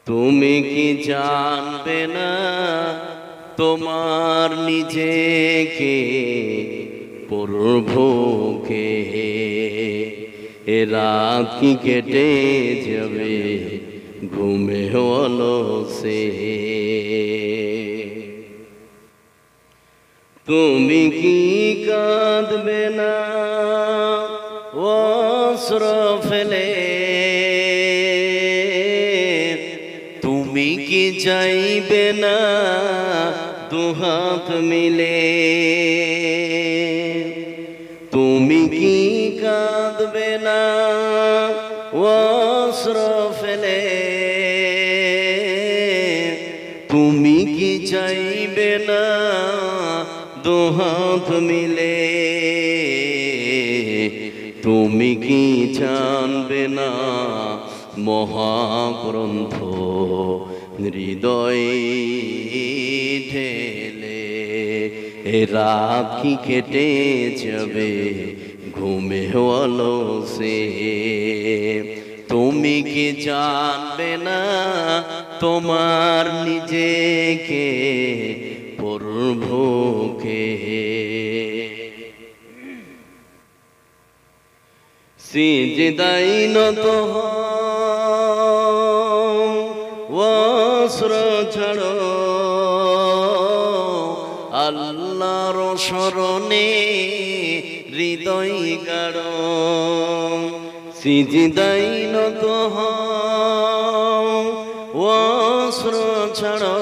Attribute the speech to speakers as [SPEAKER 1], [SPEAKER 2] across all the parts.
[SPEAKER 1] তুমি কি জানবে না তোমার নিজেকে প্রভুকে, এ রাত কি কেটে যাবে ঘুমে অলসে। তুমি কি কাঁদবে না অশ্র ফেলে, তুমি কি চাইবে না দুহাত মিলে, তুমি কি কাঁদবে না অশ্র ফেলে, তুমি কি চাইবে না দুহাত মিলে, তুমি কি জানবে না মহাগ্রন্থ হৃদয়ে ঢেলে, এ রাত কি কেটে যাবে ঘুমে অলসে। তুমি কি জানবে না তোমার নিজেকে প্রভুকে, সিজদাই নত অশ্র ছাড়ো, আল্লাহর শরণে হৃদয় গাড়ো, সিজদাই নত অশ্র ছাড়ো,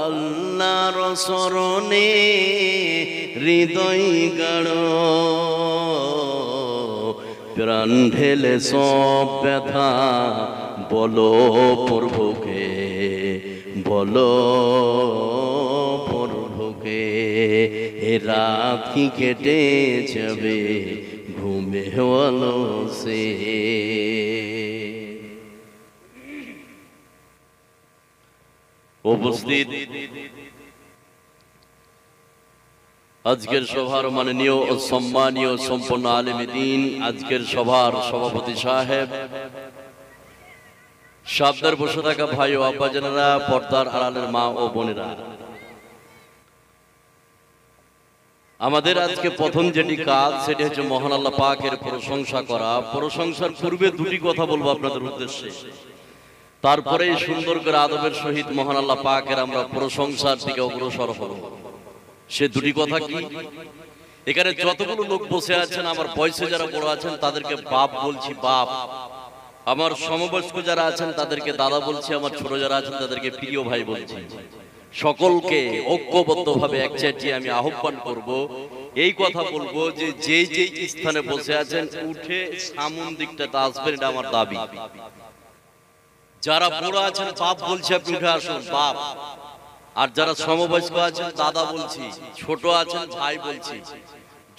[SPEAKER 1] আল্লাহর শরণে হৃদয় গাড়ো, প্রাণ ঢেলে সব ব্যথা বলো প্রভুকে, বলো প্রভুকে, এ রাত কি কেটে যাবে ঘুমে অলসে। উপস্থিত আজকের সভার মাননীয় ও সম্মানীয় সম্পন্ন আলেমে দ্বীন, আজকের সভার সভাপতি সাহেব, সাবধার বসে থাকা ভাই ও আব্বাজানেরা, পর্দার আড়ালের মা ও বোনেরা, আমাদের আজকে প্রথম যেটি কাজ সেটি হচ্ছে মহান আল্লাহ পাকের প্রশংসা করা। প্রশংসার পূর্বে দুটি কথা বলবো আপনাদের উদ্দেশ্যে, তারপরে সুন্দর করে আদবের সহিত মহান আল্লাহ পাকের আমরা প্রশংসার দিকে অগ্রসর হব। সে দুটি কথা কি? এখানে যতগুলো লোক বসে আছেন, আমার বয়সে যারা বড় আছেন তাদেরকে বাপ বলছি, বাপ। আমার সমবয়স্ক যারা আছেন তাদেরকে দাদা বলছি, আমার ছোট যারা আছেন তাদেরকে প্রিয় ভাই বলছি। সকলকে ঐক্যবদ্ধভাবে একচাটিয়ে আমি আহ্বান করব, এই কথা বলবো যে যেই যেই স্থানে বসে আছেন উঠে সামন দিকটাতে আসবেন, এটা আমার দাবি। যারা বড় আছেন বাপ বলছি, আপনি উঠে আসুন, বাপ। আর যারা সমবয়স্ক আছেন দাদা বলছি, ছোট আছেন ভাই বলছি।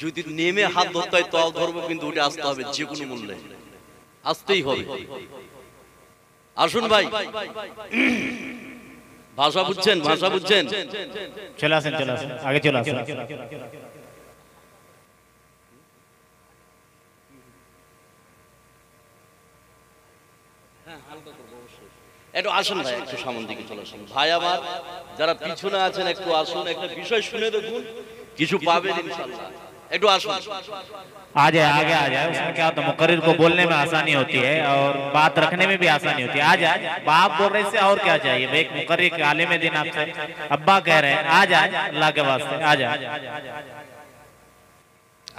[SPEAKER 1] যদি নেমে হাত ধরতে হয় তাও ধরবো, কিন্তু উঠে আসতে হবে, যে কোনো মূল্যে আসতেই হবে। আসুন ভাই, ভাষা বুঝছেন, ভাষা বুঝছেন,
[SPEAKER 2] চলে আসেন, চলে আসেন, আগে চলে আসেন।
[SPEAKER 1] একটু আসুন ভাই, একটু সামন দিকে চলে আসুন ভাই। আমার যারা পিছনে আছেন একটু আসুন, একটা বিষয় শুনে দেখুন, কিছু পাবেন ইনশাআল্লাহ। একটু আসুন,
[SPEAKER 2] आ जाए, आगे आ जाए। उसमें क्या होता है, मुकर्रिर को बोलने में आसानी होती है और बात रखने में भी आसानी होती है। आ जाए, बाप बोल रहे से और क्या चाहिए भाई। मुकर्रिर के आलिम दिन आपसे अब्बा कह रहे हैं, आ जाए, अल्लाह के वास्ते आ जाए।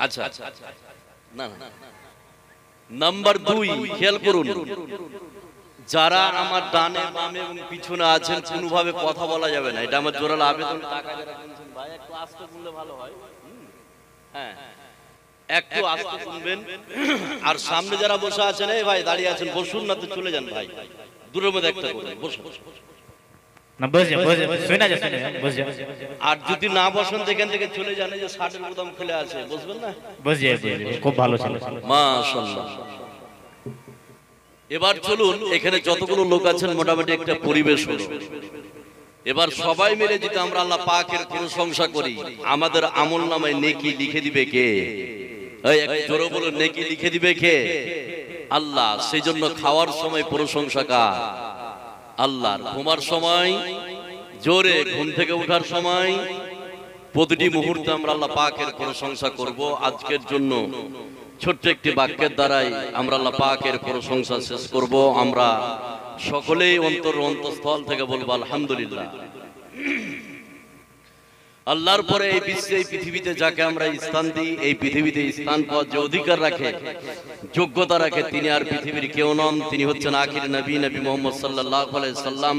[SPEAKER 1] আচ্ছা না না, নাম্বার 2 খেয়াল করুন, যারা আমার ডানে বামে এবং পিছনে আছেন কোনোভাবে কথা বলা যাবে না, এটা আমার জোরালো আবেদন। টাকা যারা কিনছেন ভাই একটু আস্তে বললে ভালো হয়। হ্যাঁ, একটু আস্তে শুনবেন। আর সামনে যারা বসে আছেন, এই ভাই দাঁড়িয়ে আছেন, বসুন না তো চলে যান ভাই, দূরের মধ্যে একটা করুন, বসুন।
[SPEAKER 2] না বস যা, বস যা, শুনে যা, শুনে যা, বস যা।
[SPEAKER 1] আর যদি না বসেন এখান থেকে চলে যান, যে শার্টের বোতাম খুলে আছে, বসবেন না,
[SPEAKER 2] বস যা, খুব ভালো ছিল,
[SPEAKER 1] মাশাআল্লাহ। এবার চলুন, এখানে যতগুলো লোক আছেন মোটামুটি একটা পরিবেশ হলো। এবার সবাই মিলে যদি আমরা আল্লাহ পাকের প্রশংসা করি, আমাদের আমলনামায় নেকি লিখে দিবে কে? এই এক জোরে বলুন, নেকি লিখে দিবে কে? আল্লাহ। সেই জন্য খাওয়ার সময় প্রশংসা কার? আল্লাহর। ঘুমার সময়, জোরে ঘুম থেকে ওঠার সময়, প্রতিটি মুহূর্তে আমরা আল্লাহ পাকের প্রশংসা করব। আজকের জন্য ছোট্ট একটি বাক্যের দ্বারাই আমরা আল্লাহ পাকের প্রশংসা শেষ করব। আমরা সকলেই অন্তঃস্থল থেকে বলবো আলহামদুলিল্লাহ। আল্লাহর পরে এই বিশ্বে, এই পৃথিবীতে যাকে আমরা স্থান দিই, এই পৃথিবীতে স্থান পাওয়ার যে অধিকার রাখে, যোগ্যতা রাখে, তিনি আর পৃথিবীর কেউ নন। তিনি হচ্ছেন আখির নবী, নবী মুহাম্মদ সাল্লাল্লাহু আলাইহি সাল্লাম,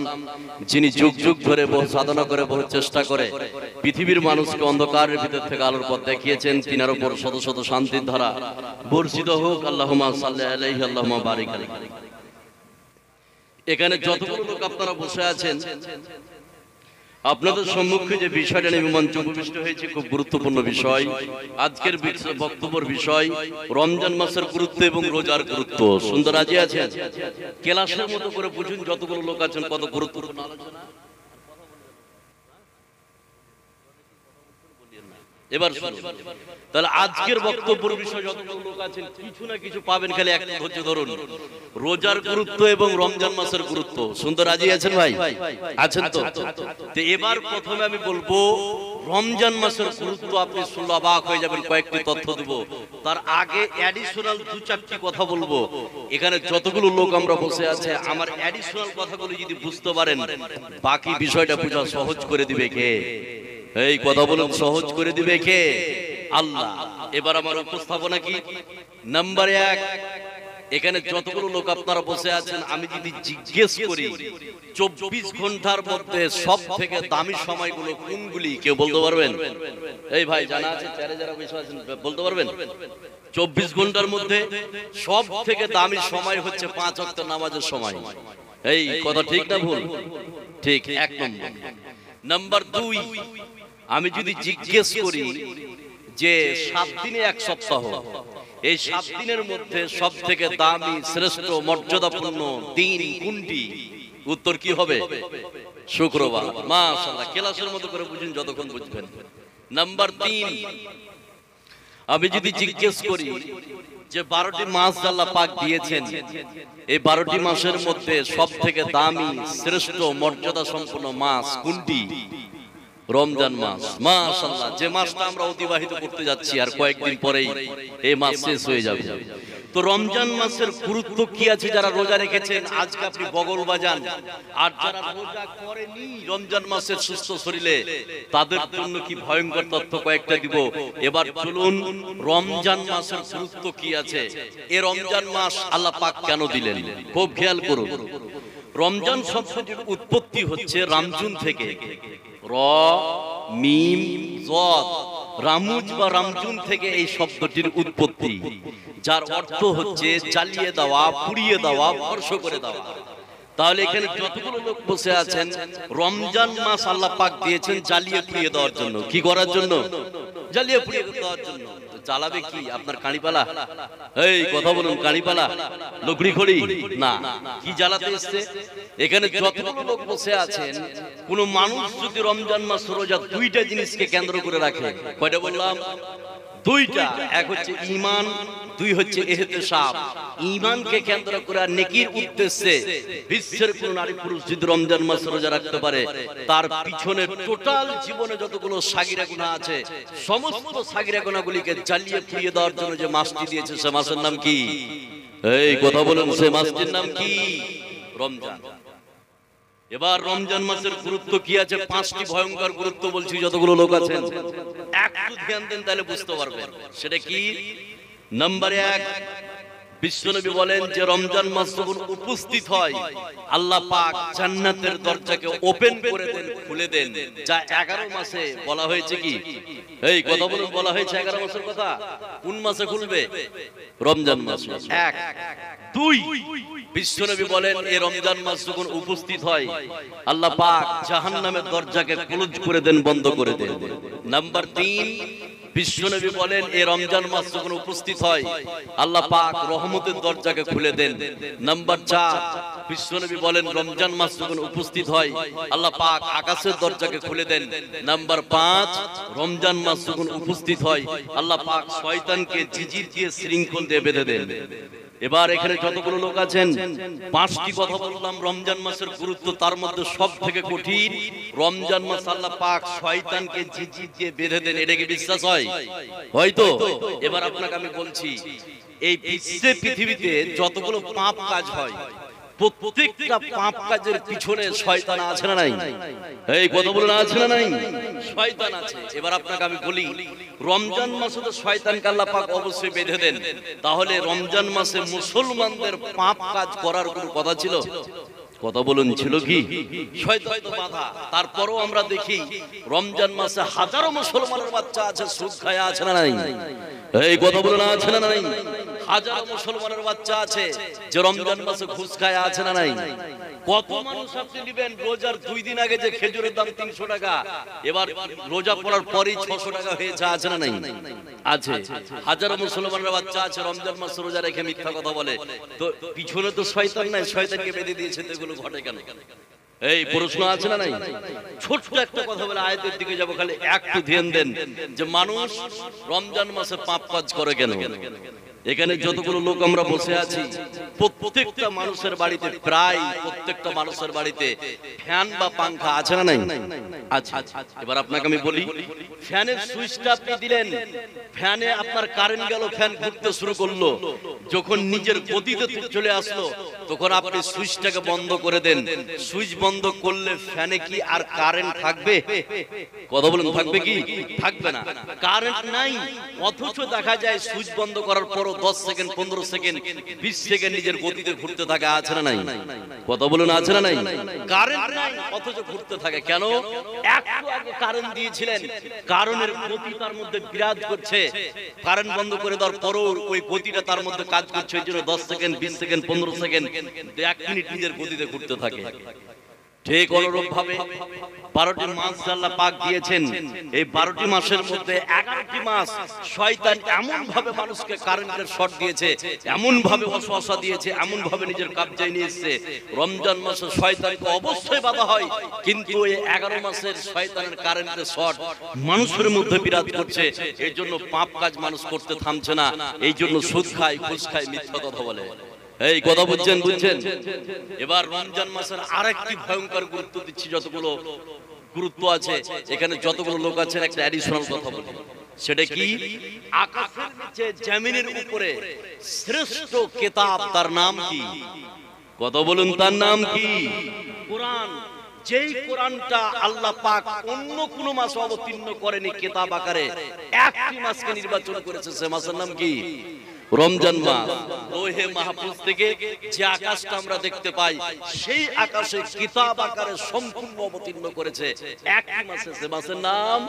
[SPEAKER 1] যিনি যুগ যুগ ধরে বহু সাধনা করে, বহু চেষ্টা করে পৃথিবীর মানুষকে অন্ধকারের ভিতর থেকে আলোর পথ দেখিয়েছেন। তিনার উপর শত শত শান্তির ধারা বর্ষিত হোক। আল্লাহুম্মা সাল্লি আলাইহি, আল্লাহুম্মা বারিক আলাইহি। এখানে যতগুলো লোক আপনারা বসে আছেন, আপনাদের সম্মুখে যে বিষয়টা নিয়ে মঞ্চ উপবিষ্ট হয়েছে, খুব গুরুত্বপূর্ণ বিষয়। আজকের বক্তব্যের বিষয় রমজান মাসের গুরুত্ব এবং রোজার গুরুত্ব। সুন্দর রাজি আছেন? ক্লাসের মতো করে বুঝুন, যতগুলো লোক আছেন কত গুরুত্বপূর্ণ আলোচনা। এবার শুনুন, তাহলে আজকের বক্তব্যের বিষয় যতগুলো লোক আছেন কিছু না কিছু পাবেন। খালি একটা হচ্ছে ধরুন রোজার গুরুত্ব এবং রমজান মাসের গুরুত্ব। সুন্দর রাজি আছেন ভাই? আছেন তো? তো এবার প্রথমে আমি বলবো রমজান মাসের গুরুত্ব। আপনি শুনলে অবাক হয়ে যাবেন। কয়েকটি তথ্য দেব, তার আগে অ্যাডিশনাল দু চারটি কথা বলবো। এখানে যতগুলো লোক আমরা বসে আছে, আমার অ্যাডিশনাল কথাগুলো যদি বুঝতে পারেন, বাকি বিষয়টা বোঝা সহজ করে দিবে কে? এই কথা বলুন, সহজ করে দিবে কে? আল্লাহ। এবার আমার উপস্থাপনা কি? নাম্বার 1, এখানে যতগুলো লোক আপনারা বসে আছেন, আমি যদি জিজ্ঞেস করি 24 ঘন্টার মধ্যে সব থেকে দামি সময়গুলো কোনগুলি, কেউ বলতে পারবেন? এই ভাই জানা আছে, চারে যারা বসে আছেন বলতে পারবেন? 24 ঘন্টার মধ্যে সব থেকে দামি সময় হচ্ছে 5 ওয়াক্ত নামাজের সময়। এই কথা ঠিক না ভুল? ঠিক, 1 নম্বর। নাম্বার 2, আমি যদি জিজ্ঞেস করি যে 7 দিনে 1 সপ্তাহ, এই 7 দিনের মধ্যে সব থেকে দামি, শ্রেষ্ঠ, মর্যাদাপূর্ণ দিন কোনটি? উত্তর কি হবে? শুক্রবার। মাশাআল্লাহ, ক্লাসের মতো করে বুঝুন যতক্ষণ বুঝবেন। নাম্বার 3, আমি যদি জিজ্ঞেস করি যে 12টি মাস আল্লাহ পাক দিয়েছেন, এই 12টি মাসের মধ্যে সব থেকে দামি, শ্রেষ্ঠ, মর্যাদা সম্পন্ন মাস কোনটি? রমজান মাস। মাশাআল্লাহ, যে মাসটা আমরা অতিবাহিত করতে যাচ্ছি, আর কয়েকদিন পরেই এই মাস শেষ হয়ে যাবে। তো রমজান মাসের গুরুত্ব কি আছে? যারা রোজা রেখেছেন আজকে আপনি বগল বাজান, আর যারা রোজা করেনি রমজান মাসের সুস্থ শরীরে, তাদের জন্য কি ভয়ঙ্কর তথ্য কয়েকটা দিব। এবার চলুন রমজান মাসের গুরুত্ব কি আছে, এই রমজান মাস আল্লাহ পাক কেন দিলেন, খুব খেয়াল করুন। রমজান শব্দটির উৎপত্তি হচ্ছে রামজুন থেকে। র মিম জদ, রামুজ বা রামজুন থেকে এই শব্দটির উৎপত্তি, যার অর্থ হচ্ছে জ্বালিয়ে দেওয়া, পুড়িয়ে দেওয়া, ধ্বংস করে দেওয়া। তাহলে এখানে যতগুলো লোক বসে আছেন, রমজান মাস আল্লাহ পাক দিয়েছেন জ্বালিয়ে পুড়িয়ে দেওয়ার জন্য। কি করার জন্য? জ্বালিয়ে পুড়িয়ে দেওয়ার জন্য। জ্বালাবে কি? আপনার কাঁড়িপালা? এই কথা বলুন, কাঁড়িপালা, লকড়ি খড়ি? না, কি জ্বালাতে এসছে? এখানে যতগুলো লোক বসে আছেন, কোন মানুষ যদি রমজান মাস রোজা 2টা জিনিসকে কেন্দ্র করে রাখে, কয়টা বললাম? 2টা। এক হচ্ছে ঈমান, 2 হচ্ছে ইহতিসাব। ঈমানকে কেন্দ্র করে আর নেকির উদ্দেশ্যে বিশ্বের কোন নারী পুরুষ যদি রমজান মাস রোজা রাখতে পারে, তার পিছনে টোটাল জীবনে যতগুলো সাগিরা গুনাহ আছে, সমস্ত সাগিরা গুনাহগুলিকে জ্বালিয়ে পুড়িয়ে দেওয়ার জন্য যে মাসটি দিয়েছে, সে মাসের নাম কি? এই কথা বলুন, সে মাসটির নাম কি? রমজান। এবার রমজান মাসের গুরুত্ব কি আছে? 5টি ভয়ঙ্কর গুরুত্ব বলছি। যতগুলো লোক আছেন একটু ধ্যান দেন, তাহলে বুঝতে পারবেন সেটা কি। নাম্বার 1, বিশ্বনবী বলেন যে রমজান মাস যখন উপস্থিত হয়, আল্লাহ পাক জান্নাতের দরজাকে ওপেন করে দেন, খুলে দেন। যা 11 মাসে বলা হয়েছে কি? এই কথা বলুন, বলা হয়েছে 11 মাসের কথা। কোন মাসে খুলবে? রমজান মাসে। 1, 2, বিশ্বনবী বলেন এই রমজান মাস যখন উপস্থিত হয়, আল্লাহ পাক জাহান্নামের দরজাকে ক্লোজ করে দেন, বন্ধ করে দেন। নাম্বার 3, বিশ্বনবী বলেন এই রমজান মাস যখন উপস্থিত হয়, আল্লাহ পাক রহমতের দরজাকে খুলে দেন। নাম্বার 4, বিশ্বনবী বলেন রমজান মাস যখন উপস্থিত হয়, আল্লাহ পাক আকাশের দরজাকে খুলে দেন। নাম্বার 5, রমজান মাস যখন উপস্থিত হয়, আল্লাহ পাক শয়তানকে জিজির দিয়ে শৃঙ্খল দিয়ে বেঁধে দেন। এবার এখানে যতগুলো লোক আছেন, 5টি কথা বললাম রমজান মাসের গুরুত্ব। তার মধ্যে সব থেকে কঠিন, রমজান মাস আল্লাহ পাক শয়তানকে ঝিঝি দিয়ে বেঁধে দেন। এটা কি বিশ্বাস হয়? হয়তো। এবার আপনাকে আমি বলছি, এই পৃথিবীতে যতগুলো পাপ কাজ হয়, প্রত্যেকটা পাপ কাজের পিছনে শয়তান আছে না নাই? এই কথা বলুন, আছে না নাই? শয়তান আছে। এবার আপনাকে আমি বলি, রমজান মাসে তো শয়তানকে আল্লাহ পাক অবশ্যই বেঁধে দেন, তাহলে রমজান মাসে মুসলমানদের পাপ কাজ করার কোনো কথা ছিল? কথা বলুন, ছিল কি? শয়তান তো বাধা। তারপরও আমরা দেখি রমজান মাসে হাজারো মুসলমানের বাচ্চা আছে সুদ খায়, আছে না নাই? এই কথা বলুন, আছে না নাই? হাজারো মুসলমানের বাচ্চা আছে যে রমজান মাসে ঘুষ খায়, আছে না নাই? কত মানুষ আপনি নেবেন, রোজার 2 দিন আগে যে খেজুরের দাম 300 টাকা, এবার রোজা পড়ার পরেই 600 টাকা হয়েছে, আছে না নাই? আছে। হাজারো মুসলমানের বাচ্চা আছে রমজান মাসে রোজা রেখে মিথ্যা কথা বলে। তো পিছনে তো শয়তান নাই, শয়তানকে বেঁধে দিয়েছে, তো এগুলো ঘটে কেন? এই প্রশ্ন আছে না নাই? ছোট্ট একটা কথা বলে আয়াতের দিকে যাব, খালি একটু ধ্যান দেন যে মানুষ রমজান মাসে পাপ কাজ করে কেন। এখানে যতগুলো লোক আমরা বসে আছি, প্রত্যেকটা মানুষের বাড়িতে, প্রায় প্রত্যেকটা মানুষের বাড়িতে ফ্যান বা পাংখা আছে না নাই? আছে। এবার আপনাকে আমি বলি, ফ্যানের সুইচটা আপনি দিলেন, ফ্যানে আপনার কারেন্ট গেল, ফ্যান ঘুরতে শুরু করলো, যখন নিজের গতিতে চলে আসলো, তখন আপনি সুইচটাকে বন্ধ করে দেন। সুইচ বন্ধ করলে ফ্যানে কি আর কারেন্ট থাকবে? কথা বলুন, থাকবে কি? থাকবে না। কারেন্ট নাই, অথচ দেখা যায় সুইচ বন্ধ করার পর 10 সেকেন্ড, 15 সেকেন্ড, 20 সেকেন্ড নিজের গতিতে ঘুরতে থাকে, আছে না নাই? কথা বলুন, আছে না নাই? কারেন্ট নাই অথচ ঘুরতে থাকে কেন? একটু আগে কারেন্ট দিয়েছিলেন, কারণের গতি তার মধ্যে বিরাজ করছে, কারেন্ট বন্ধ করে দেওয়ার পরও ওই গতিটা তার মধ্যে কাজ করছে, এই জন্য 10 সেকেন্ড, 20 সেকেন্ড, 15 সেকেন্ড, 1 মিনিট নিজের গতিতে ঘুরতে থাকে। ঠিক অনুরূপ ভাবে 12টি মাস আল্লাহ পাক দিয়েছেন। এই 12টি মাসের মধ্যে 11টি মাস শয়তান এমন ভাবে মানুষকে কারেন্টের শর্ট দিয়েছে, এমন ভাবে ওয়াসওয়াসা দিয়েছে, এমন ভাবে নিজের কবজায় নিয়ে এসেছে। রমজান মাসে শয়তানকে অবশ্যই বাধা হয়, কিন্তু এই 11 মাসের শয়তানের কারেন্টের শর্ট মানুষের মধ্যে বিরাজ করছে। এই জন্য পাপ কাজ মানুষ করতে থামছে না, এই জন্য সুদ খায়, ঘুষ খায়, মিথ্যা কথা বলে। এই কথা বুঝছেন? এবার রমজান মাসের আরেকটি ভয়ঙ্কর গুরুত্ব দিচ্ছি, যতগুলো গুরুত্ব আছে এখানে, যতগুলো লোক আছেন, একটা অ্যাডিশনাল কথা বলি। সেটা কি? আকাশের নিচে জমিনের উপরে শ্রেষ্ঠ কিতাব, তার নাম কি? কথা বলুন, তার নাম কি? কোরআন। যেই কোরআনটা আল্লাহ পাক অন্য কোন মাসে অবতীর্ণ করেনি কিতাব আকারে, একটি মাসকে নির্বাচন করেছে, সে মাসের নাম কি? রমজান মাস। লোহে মাহফুজ থেকে যে আকাশটা আমরা দেখতে পাই, সেই আকাশে কিতাব আকারে সম্পূর্ণ অবতীর্ণ করেছে একটি মাসে, সে মাসের নাম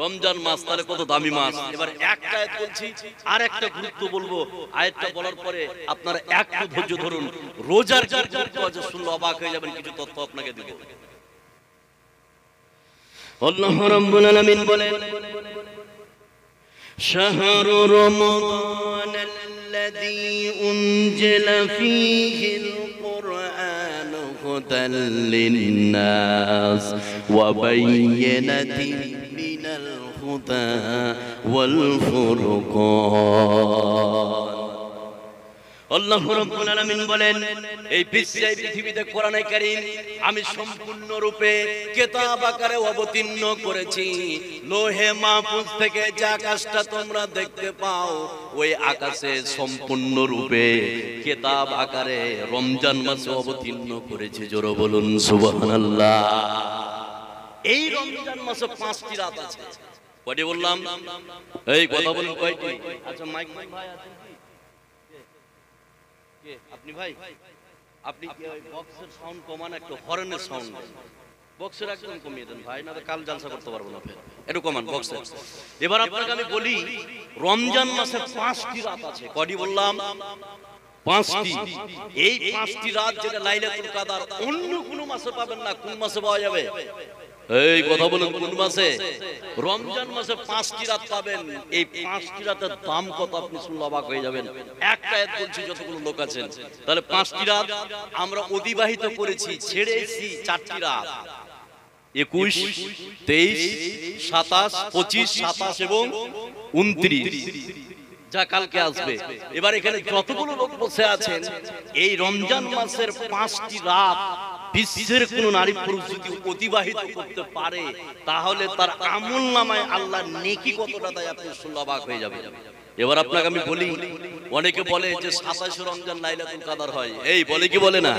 [SPEAKER 1] রমজান মাস। তাহলে কত দামি মাস। এবার একটা আয়াত বলছি, আর একটা গুরুত্ব বলবো। আয়াতটা বলার পরে আপনারা একটু ধৈর্য ধরুন। রোজার কি গুরুত্ব আছে শুনলে অবাক হয়ে যাবেন, কিছু তথ্য আপনাকে দেব। আল্লাহ রাব্বুল আলামিন বলেন, شهر رمضان الذي أنزل فيه القرآن هدى للناس وبينات من الهدى والفرقان। আল্লাহ রাব্বুল আলামিন বলেন, এই পৃথিবীতে কোরআনে কারীম আমি সম্পূর্ণ রূপে কিতাব আকারে অবতীর্ণ করেছি। লোহে মাহফুজ থেকে যে আকাশটা তোমরা দেখতে পাও, ওই আকাশে সম্পূর্ণ রূপে কিতাব আকারে রমজান মাসে অবতীর্ণ করেছি। জোরে বলুন সুবহানাল্লাহ। এই রমজান মাসে 5টি রাত আছে। কয়টি বললাম? এই কথা বলুন, কয়টি? আচ্ছা, মাইক ভাই আছেন কি? আপনি ভাই, আপনি কি ওই বক্সের সাউন্ড কমান, একটু হর্নের সাউন্ড বক্সের একদম কমিয়ে দেন ভাই, না তো কাল জালসা করতে পারবো না। একটু কমান বক্সের। এবার আপনাকে আমি বলি, রমজান মাসে 5টি রাত আছে। কয়টি বললাম? 5টি। এই 5টি রাত যেটা লাইলাতুল কদর, অন্য কোনো মাসে পাবেন না। কোন মাসে পাওয়া যাবে? এই কথা বলুন, কোন মাসে? রমজান মাসে 5টি রাত পাবেন। এই 5টি রাতের দাম কত আপনি শুনলে অবাক হয়ে যাবেন। একটা আয়াত বলছি, যতগুলো লোক আছেন, তাহলে 5টি রাত আমরা অতিবাহিত করেছি, ছেড়ে এসেছি 4টি রাত, 21, 23, 27, 25, 27 এবং 29। যা কালকে আসবে। এবার এখানে যতগুলো লোক বসে আছেন, এই রমজান মাসের 5টি রাত বিশ্বের কোন নারী পুরুষ যদি অতিবাহিত করতে পারে, তাহলে তার আমল নামায় আল্লাহ নেকি কতটা দেয় আপনি শুনলে অবাক হয়ে যাবেন। এবার আপনাকে আমি বলি, অনেকে বলে যে 27 রমজান লাইলাতুল কদর হয়, এই বলে কি বলে না?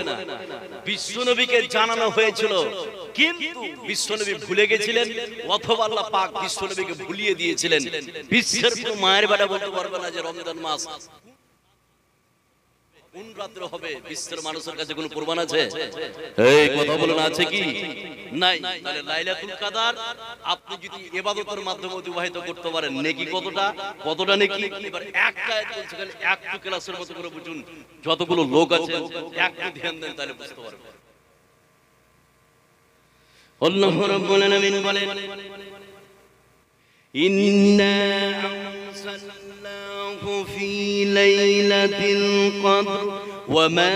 [SPEAKER 1] বিশ্বনবীকে জানানো হয়েছিল, কিন্তু বিশ্বনবী ভুলে গেছিলেন, অথবা আল্লাহ পাক বিশ্বনবীকে ভুলিয়ে দিয়েছিলেন। বিশ্বের কোন মায়ের বেটা বলতে পারবে না যে রমজান মাস কোন রাত্রে হবে। বিশ্বের মানুষের কাছে কোনো প্রমাণ আছে? এই কথা বলুন, আছে কি? নাই। তাহলে লাইলাতুল কদর আপনি যদি ইবাদতের মাধ্যমে অতিবাহিত করতে পারেন, নেকি কতটা কতটা নেকি। এবার একটা আয়াত বলছে, খালি একটু ক্লাসের মতো করে বুঝুন, যতগুলো লোক আছে একটু ধ্যান দেন, তাহলে বুঝতে পারবেন। আল্লাহ রাব্বুল আলামিন বলেন, ইন্না আনসালনাহু ফি লাইলাতিল কদর ওয়া মা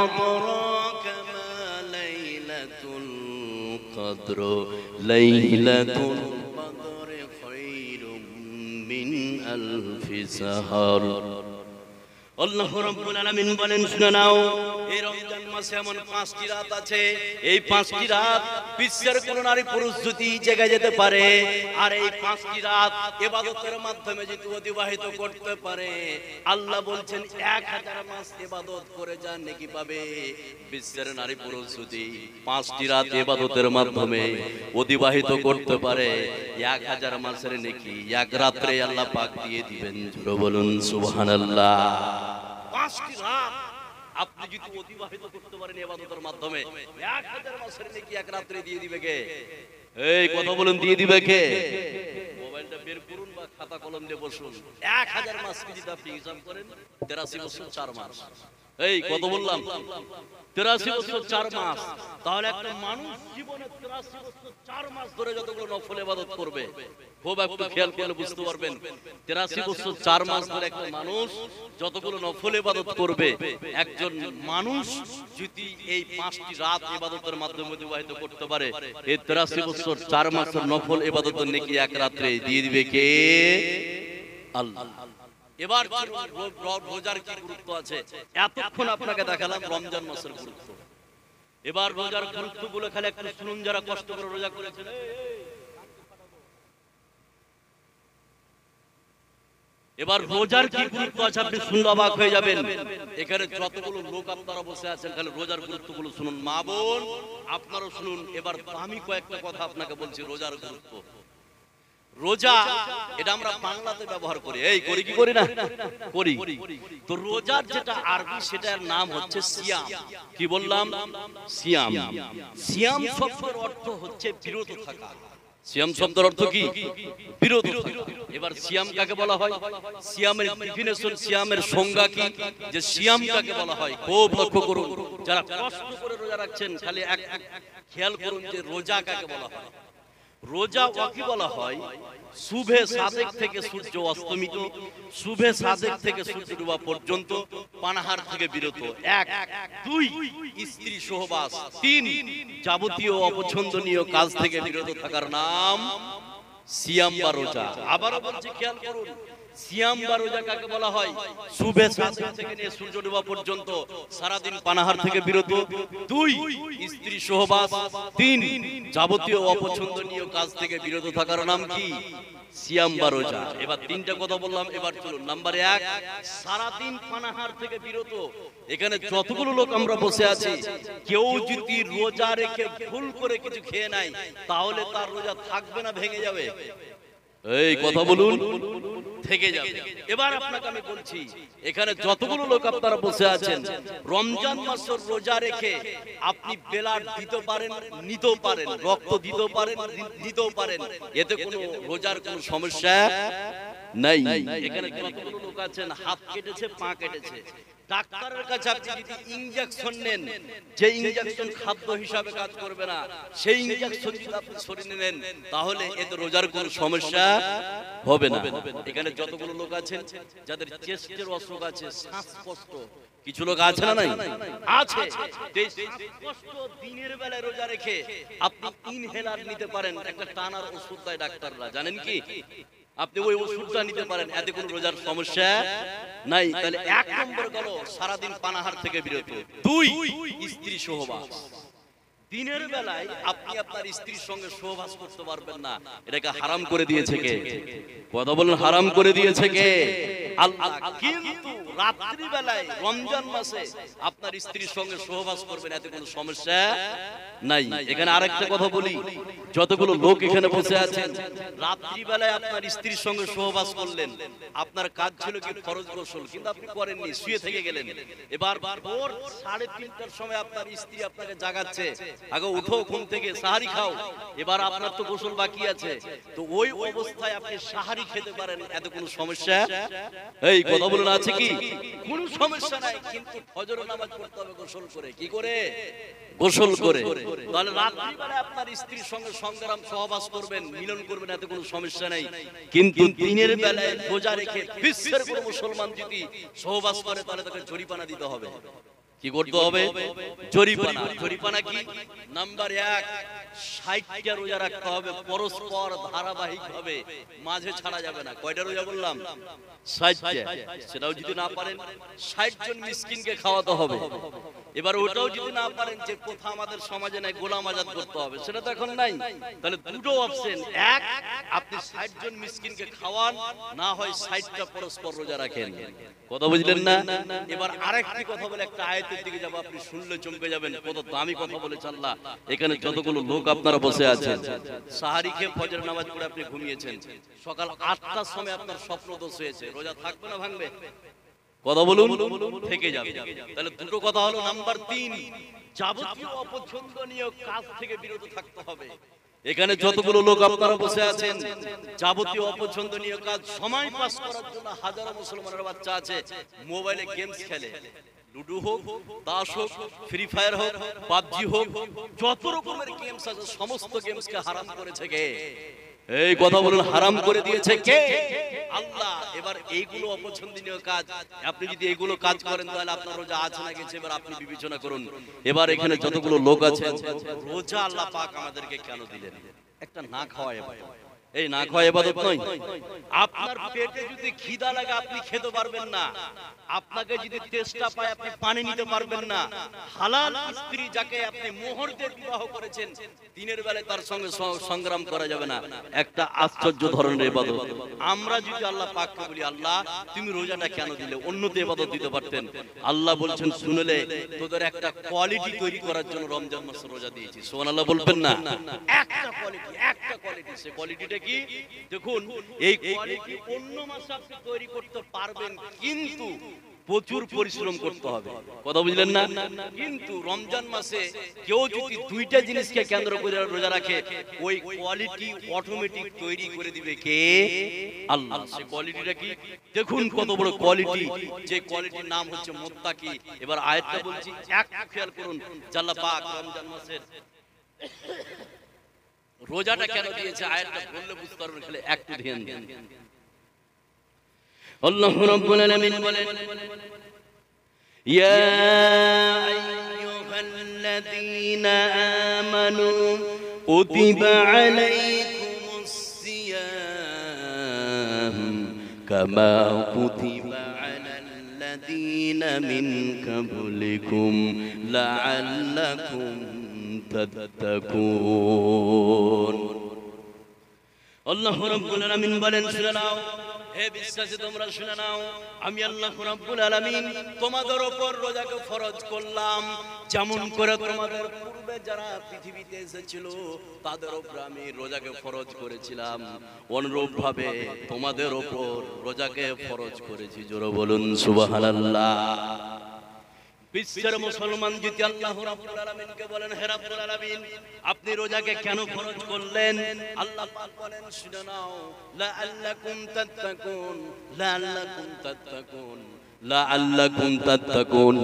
[SPEAKER 1] আদরাকা মা লাইলাতুল কদর লাইলাতুল কদর খায়রুম মিন আলফি শাহর। আল্লাহ রাব্বুল আলামিন বলেন, শুনে নাও, এই রমজান মাসে এমন 5টি রাত আছে, এই 5টি রাত বিশ্বের কোন নারী পুরুষ যদি জেগে যেতে পারে, আর এই 5টি রাত ইবাদতের মাধ্যমে যদি অতিবাহিত করতে পারে, আল্লাহ বলছেন 1000 মাস ইবাদত করে যান নেকি পাবে। বিশ্বের নারী পুরুষ যদি 5টি রাত ইবাদতের মাধ্যমে অতিবাহিত করতে পারে, 1000 মাসের নেকি এক রাত্রে আল্লাহ পাক দিয়ে দিবেন। জোরে বলুন সুবহানাল্লাহ। 5টি রাত আপনি যদি অতিবাহিত করতে পারেন ইবাদতের মাধ্যমে, 1000 মাসের নেকি এক রাত্রে দিয়ে দিবে কে? এই কথা বলুন, দিয়ে দিবে কে? মোবাইলটা বের করুন বা খাতা কলম দিয়ে বসুন। 1000 মাস কি যদি আপনি হিসাব করেন, 83 বছর 4 মাস। এই কত বললাম? 83 বছর 4 মাস। তাহলে একটা মানুষ জীবনে 83 বছর 4 মাস ধরে যতগুলো নফল ইবাদত করবে, খুব একটু খেয়াল করলে বুঝতে পারবেন, 83 বছর 4 মাস ধরে একটা মানুষ যতগুলো নফল ইবাদত করবে, একজন মানুষ যদি এই 5টি রাত ইবাদতের মাধ্যমে অতিবাহিত করতে পারে, এই 83 বছর 4 মাসের নফল ইবাদতের নেকি এক রাত্রে দিয়ে দিবে কে? আল্লাহ। এবার রোজার কি গুরুত্ব আছে? এতক্ষণ আপনাকে দেখালাম রমজান মাসের গুরুত্ব। এবার রোজার গুরুত্বগুলো খালি একটু শুনুন, যারা কষ্ট করে রোজা করেছেন। এবার রোজার কি গুরুত্ব আছে আপনি শুনলে অবাক হয়ে যাবেন। এখানে যতগুলো লোক আপনারা বসে আছেন, খালি রোজার গুরুত্বগুলো শুনুন। মা বোন আপনারা শুনুন। এবার আমি কয়েকটা কথা আপনাকে বলছি রোজার গুরুত্ব। রোজা এটা আমরা বাংলাতে ব্যবহার করি, এই করি কি করি না? করি। তো রোজার যেটা আরবি সেটার নাম হচ্ছে সিয়াম। কি বললাম? সিয়াম। সিয়াম শব্দের অর্থ হচ্ছে বিরত থাকা। সিয়াম শব্দের অর্থ কি? বিরত থাকা। এবার সিয়াম কাকে বলা হয়? সিয়ামের ডেফিনিশন, সিয়ামের সংজ্ঞা কি, যে সিয়াম কাকে বলা হয় খুব লক্ষ্য করুন। যারা কষ্ট করে রোজা রাখছেন খালি এক খেয়াল করুন যে রোজা কাকে বলা হয়। রোজা ওয়াকি বলা হয় শুভে সাদেক থেকে সূর্য অস্তমিত, শুভে সাদেক থেকে সূর্য ডুবা পর্যন্ত পানাহার থেকে বিরত। 1 2 স্ত্রী সহবাস, 3 যাবতীয় অপছন্দনীয় কাজ থেকে বিরত থাকার নাম সিয়াম বা রোজা। আবারও বলছি, খেয়াল করুন, সিয়াম বা রোজা কাকে বলা হয়? শুভে সাদেক থেকে নিয়ে সূর্য ডোবা পর্যন্ত সারাদিন পানাহার থেকে বিরত, 2 স্ত্রী সহবাস, 3 যাবতীয় অপছন্দনীয় কাজ থেকে বিরত থাকার নাম কি? সিয়াম বা রোজা। এবার 3টা কথা বললাম, এবার চলুন নাম্বার 1, সারাদিন পানাহার থেকে বিরত। এখানে যতগুলো লোক আমরা বসে আছি, কেউ যদি রোজা রেখে ভুল করে কিছু খেয়ে নেয়, তাহলে তার রোজা থাকবে না ভেঙে যাবে? এই কথা বলুন, থেকে যাবে। এবার আপনাকে আমি বলছি, এখানে যতগুলো লোক আপনারা বসে আছেন, রমজান মাসের রোজা রেখে আপনি ব্লাড দিতে পারেন, নিতেও পারেন, রক্ত দিতেও পারেন, নিতেও পারেন, এতে কোনো রোজার কোনো সমস্যা নাই। এখানে যতগুলো লোক আছেন হাত কেটেছে, পা কেটেছে, ডাক্তারের কাছে আপনি যদি ইনজেকশন নেন, যে ইনজেকশন খাদ্য হিসাবে কাজ করবে না, সেই ইনজেকশন যদি আপনি শরীরে নেন, তাহলে এতে রোজার কোনো সমস্যা হবে না। এখানে যতগুলো লোক আছেন যাদের চেস্টের অসুখ আছে, শ্বাসকষ্ট, কিছু লোক আছে না? নাই আছে। শ্বাসকষ্ট দিনের বেলায় রোজা রেখে আপনি ইনহেলার নিতে পারেন, একটা টানার ওষুধ দেয় ডাক্তাররা, জানেন কি? আপনি ওই ওষুধটা নিতে পারেন, এতে কোনো রোজার সমস্যা নাই। তাহলে 1 নম্বর গেল সারাদিন পানাহার থেকে বিরত। 2 স্ত্রী সহবাস। দিনের বেলায় আপনি আপনার স্ত্রীর সঙ্গে সহবাস করতে পারবেন না, এটাকে হারাম করে দিয়েছে কে? কথা বলুন, হারাম করে দিয়েছে কে? আল্লাহ। কিন্তু রাত্রি বেলায় রমজান মাসে আপনার স্ত্রীর সঙ্গে সহবাস করবেন, এতে কোনো সমস্যা নাই। এখানে আরেকটা কথা বলি, যতগুলো লোক এখানে বসে আছেন, রাত্রি বেলায় আপনার স্ত্রীর সঙ্গে সহবাস করলেন, আপনার কাজ ছিল কি ফরজ গোসল, কিন্তু আপনি করেননি, শুয়ে থেকে গেলেন। এবার ভোর 3:30টার সময় আপনার স্ত্রী আপনাকে জাগাচ্ছে, আগে উঠো ঘুম থেকে, সাহারি খাও। এবার আপনার তো গোসল বাকি আছে, তো ওই অবস্থায় আপনি সাহারি খেতে পারেন, এতে কোনো সমস্যা? এই কথা বলুন, আছে কি? কোনো সমস্যা নাই। কিন্তু ফজর নামাজ পড়তে হবে গোসল করে। কি করে? গোসল করে। তাহলে রাত্রিবেলায় আপনার স্ত্রীর সঙ্গে সংগ্রাম সহবাস করবেন, মিলন করবেন, এতে কোনো সমস্যা নাই। কিন্তু দিনের বেলায় রোজা রেখে বিশ্বের কোনো মুসলমান যদি সহবাস করে, তাহলে তাকে জরিমানা দিতে হবে। কি করতে হবে? জরিমানা। জরিমানা কি? নাম্বার 1, 60টা রোজা রাখতে হবে, পরস্পর ধারাবাহিক ভাবে, মাঝে ছাড়া যাবে না। কয়টা রোজা বললাম? 60টা। সেটাও যদি না পারেন, 60 জন মিসকিনকে খাওয়াতে হবে। এবার ওটাও যদি না পারেন, যে কথা আমাদের সমাজে নাই, গোলাম আজাদ করতে হবে, সেটা তো এখন নাই। তাহলে দুটো অপশন, 1 আপনি 60 জন মিসকিনকে খাওয়ান, না হয় 60টা পরস্পর রোজা রাখেন। কথা বুঝলেন না? এবার আরেকটি কথা বলে একটা আয়াতের দিকে যাব, আপনি শুনলে চমকে যাবেন, কত দামি কথা বলেছে আল্লাহ। এখানে যতগুলো লোক আপনারা বসে আছেন, সাহারি খেয়ে ফজর নামাজ পড়ে আপনি ঘুমিয়েছেন, সকাল 8টার সময় আপনার স্বপ্ন দোষ হয়েছে, রোজা থাকবে না ভাঙবে? কথা বলুন, থেকে যাবে। তাহলে দুটো কথা হলো। নাম্বার 3, যাবতীয় অপছন্দনীয় কাজ থেকে বিরত থাকতে হবে। এখানে যতগুলো লোক আপনারা বসে আছেন, যাবতীয় অপছন্দনীয় কাজ, সময় পাস করার জন্য হাজারো মুসলমানের বাচ্চা আছে মোবাইলে গেমস খেলে, লুডো হোক, তাস হোক, ফ্রি ফায়ার হোক, পাবজি হোক, যত রকমের গেমস আছে সমস্ত গেমসকে হারাম করেছে কে? এই কথা বলুন, হারাম করে দিয়েছে কে? আল্লাহ। এবার এইগুলো অপছন্দনীয় কাজ, আপনি যদি এইগুলো কাজ করেন, তাহলে আপনার রোজা আছে না গেছে, এবার আপনি বিবেচনা করুন। এবার এখানে যতগুলো লোক আছেন, রোজা আল্লাহ পাক আমাদেরকে কেন দিলেন? একটা না খাওয়া ইবাদত। এই না খাওয়া ইবাদত নয়। আপনার পেটে যদি খিদা লাগে, আপনি খেতে পারবেন না। আপনাকে যদি তেষ্টা পায়, আপনি পানি নিতে পারবেন না। হালাল স্ত্রী যাকে আপনি মোহর দিয়ে বিবাহ করেছেন, দিনের বেলায় তার সঙ্গে সংগ্রাম করা যাবে না। একটা আশ্চর্য ধরনের ইবাদত। আমরা যদি আল্লাহ পাককে বলি, আল্লাহ তুমি রোজাটা কেন দিলে? অন্যতে ইবাদত দিতে পারতেন। আল্লাহ বলছেন, শুনলে তোদের একটা কোয়ালিটি তৈরি করার জন্য রমজান মাসে রোজা দিয়েছি। সুবহানাল্লাহ বলবেন না? একটা কোয়ালিটি, একটা কোয়ালিটি। সে কোয়ালিটিটা কি? দেখুন, এই কোয়ালিটি অন্য মাসে আপনি তৈরি করতে পারবেন, কিন্তু প্রচুর পরিশ্রম করতে হবে। কথা বুঝলেন না? কিন্তু রমজান মাসে কেউ যদি দুইটা জিনিসকে কেন্দ্র করে রোজা রাখে, ওই কোয়ালিটি অটোমেটিক তৈরি করে দিবে কে? আল্লাহ। সে কোয়ালিটিটা কি? দেখুন কত বড় কোয়ালিটি, যে কোয়ালিটির নাম হচ্ছে মুত্তাকি। এবার আয়াতটা বলছি, একটু খেয়াল করুন। আল্লাহ পাক রমজান মাসের রোজাটা কেন দিয়েছে, আয়াতটা বললে বুঝতে পারবেন, খেলে একটু ধ্যান দেন। আল্লাহ রাব্বুল আলামিন বলেন, ইয়া আইয়ুহাল্লাযীনা আমানু কুতিবা আলাইকুমুস সিয়াম কামা কুতিবা আলাল্লাযীনা মিন ক্বাবলিকুম লাআল্লাকুম তাত্তাকুন। আল্লাহ রাব্বুল আলামিন বলেন, শুনে নাও হে বিশ্বাসী, তোমরা শুনে নাও, আমি আল্লাহ রাব্বুল আলামিন তোমাদের উপর রোজাকে ফরজ করলাম, যেমন করে তোমাদের পূর্বে যারা পৃথিবীতে এসেছিল তাদের উপর আমি রোজাকে ফরজ করেছিলাম, অনুরূপ ভাবে তোমাদের উপর রোজাকে ফরজ করেছি। জোরে বলুন সুবহানাল্লাহ। বিশ্বের মুসলমান যদি আল্লাহ রাব্বুল আলামিনকে বলেন, হে রাব্বুল আলামিন আপনি রোজাকে কেন ফরজ করলেন? আল্লাহ পাক বলেন, শুনে নাও, লাআল্লাকুম তাত্তাকুন, লাআল্লাকুম তাত্তাকুন, লাআল্লাকুম তাত্তাকুন,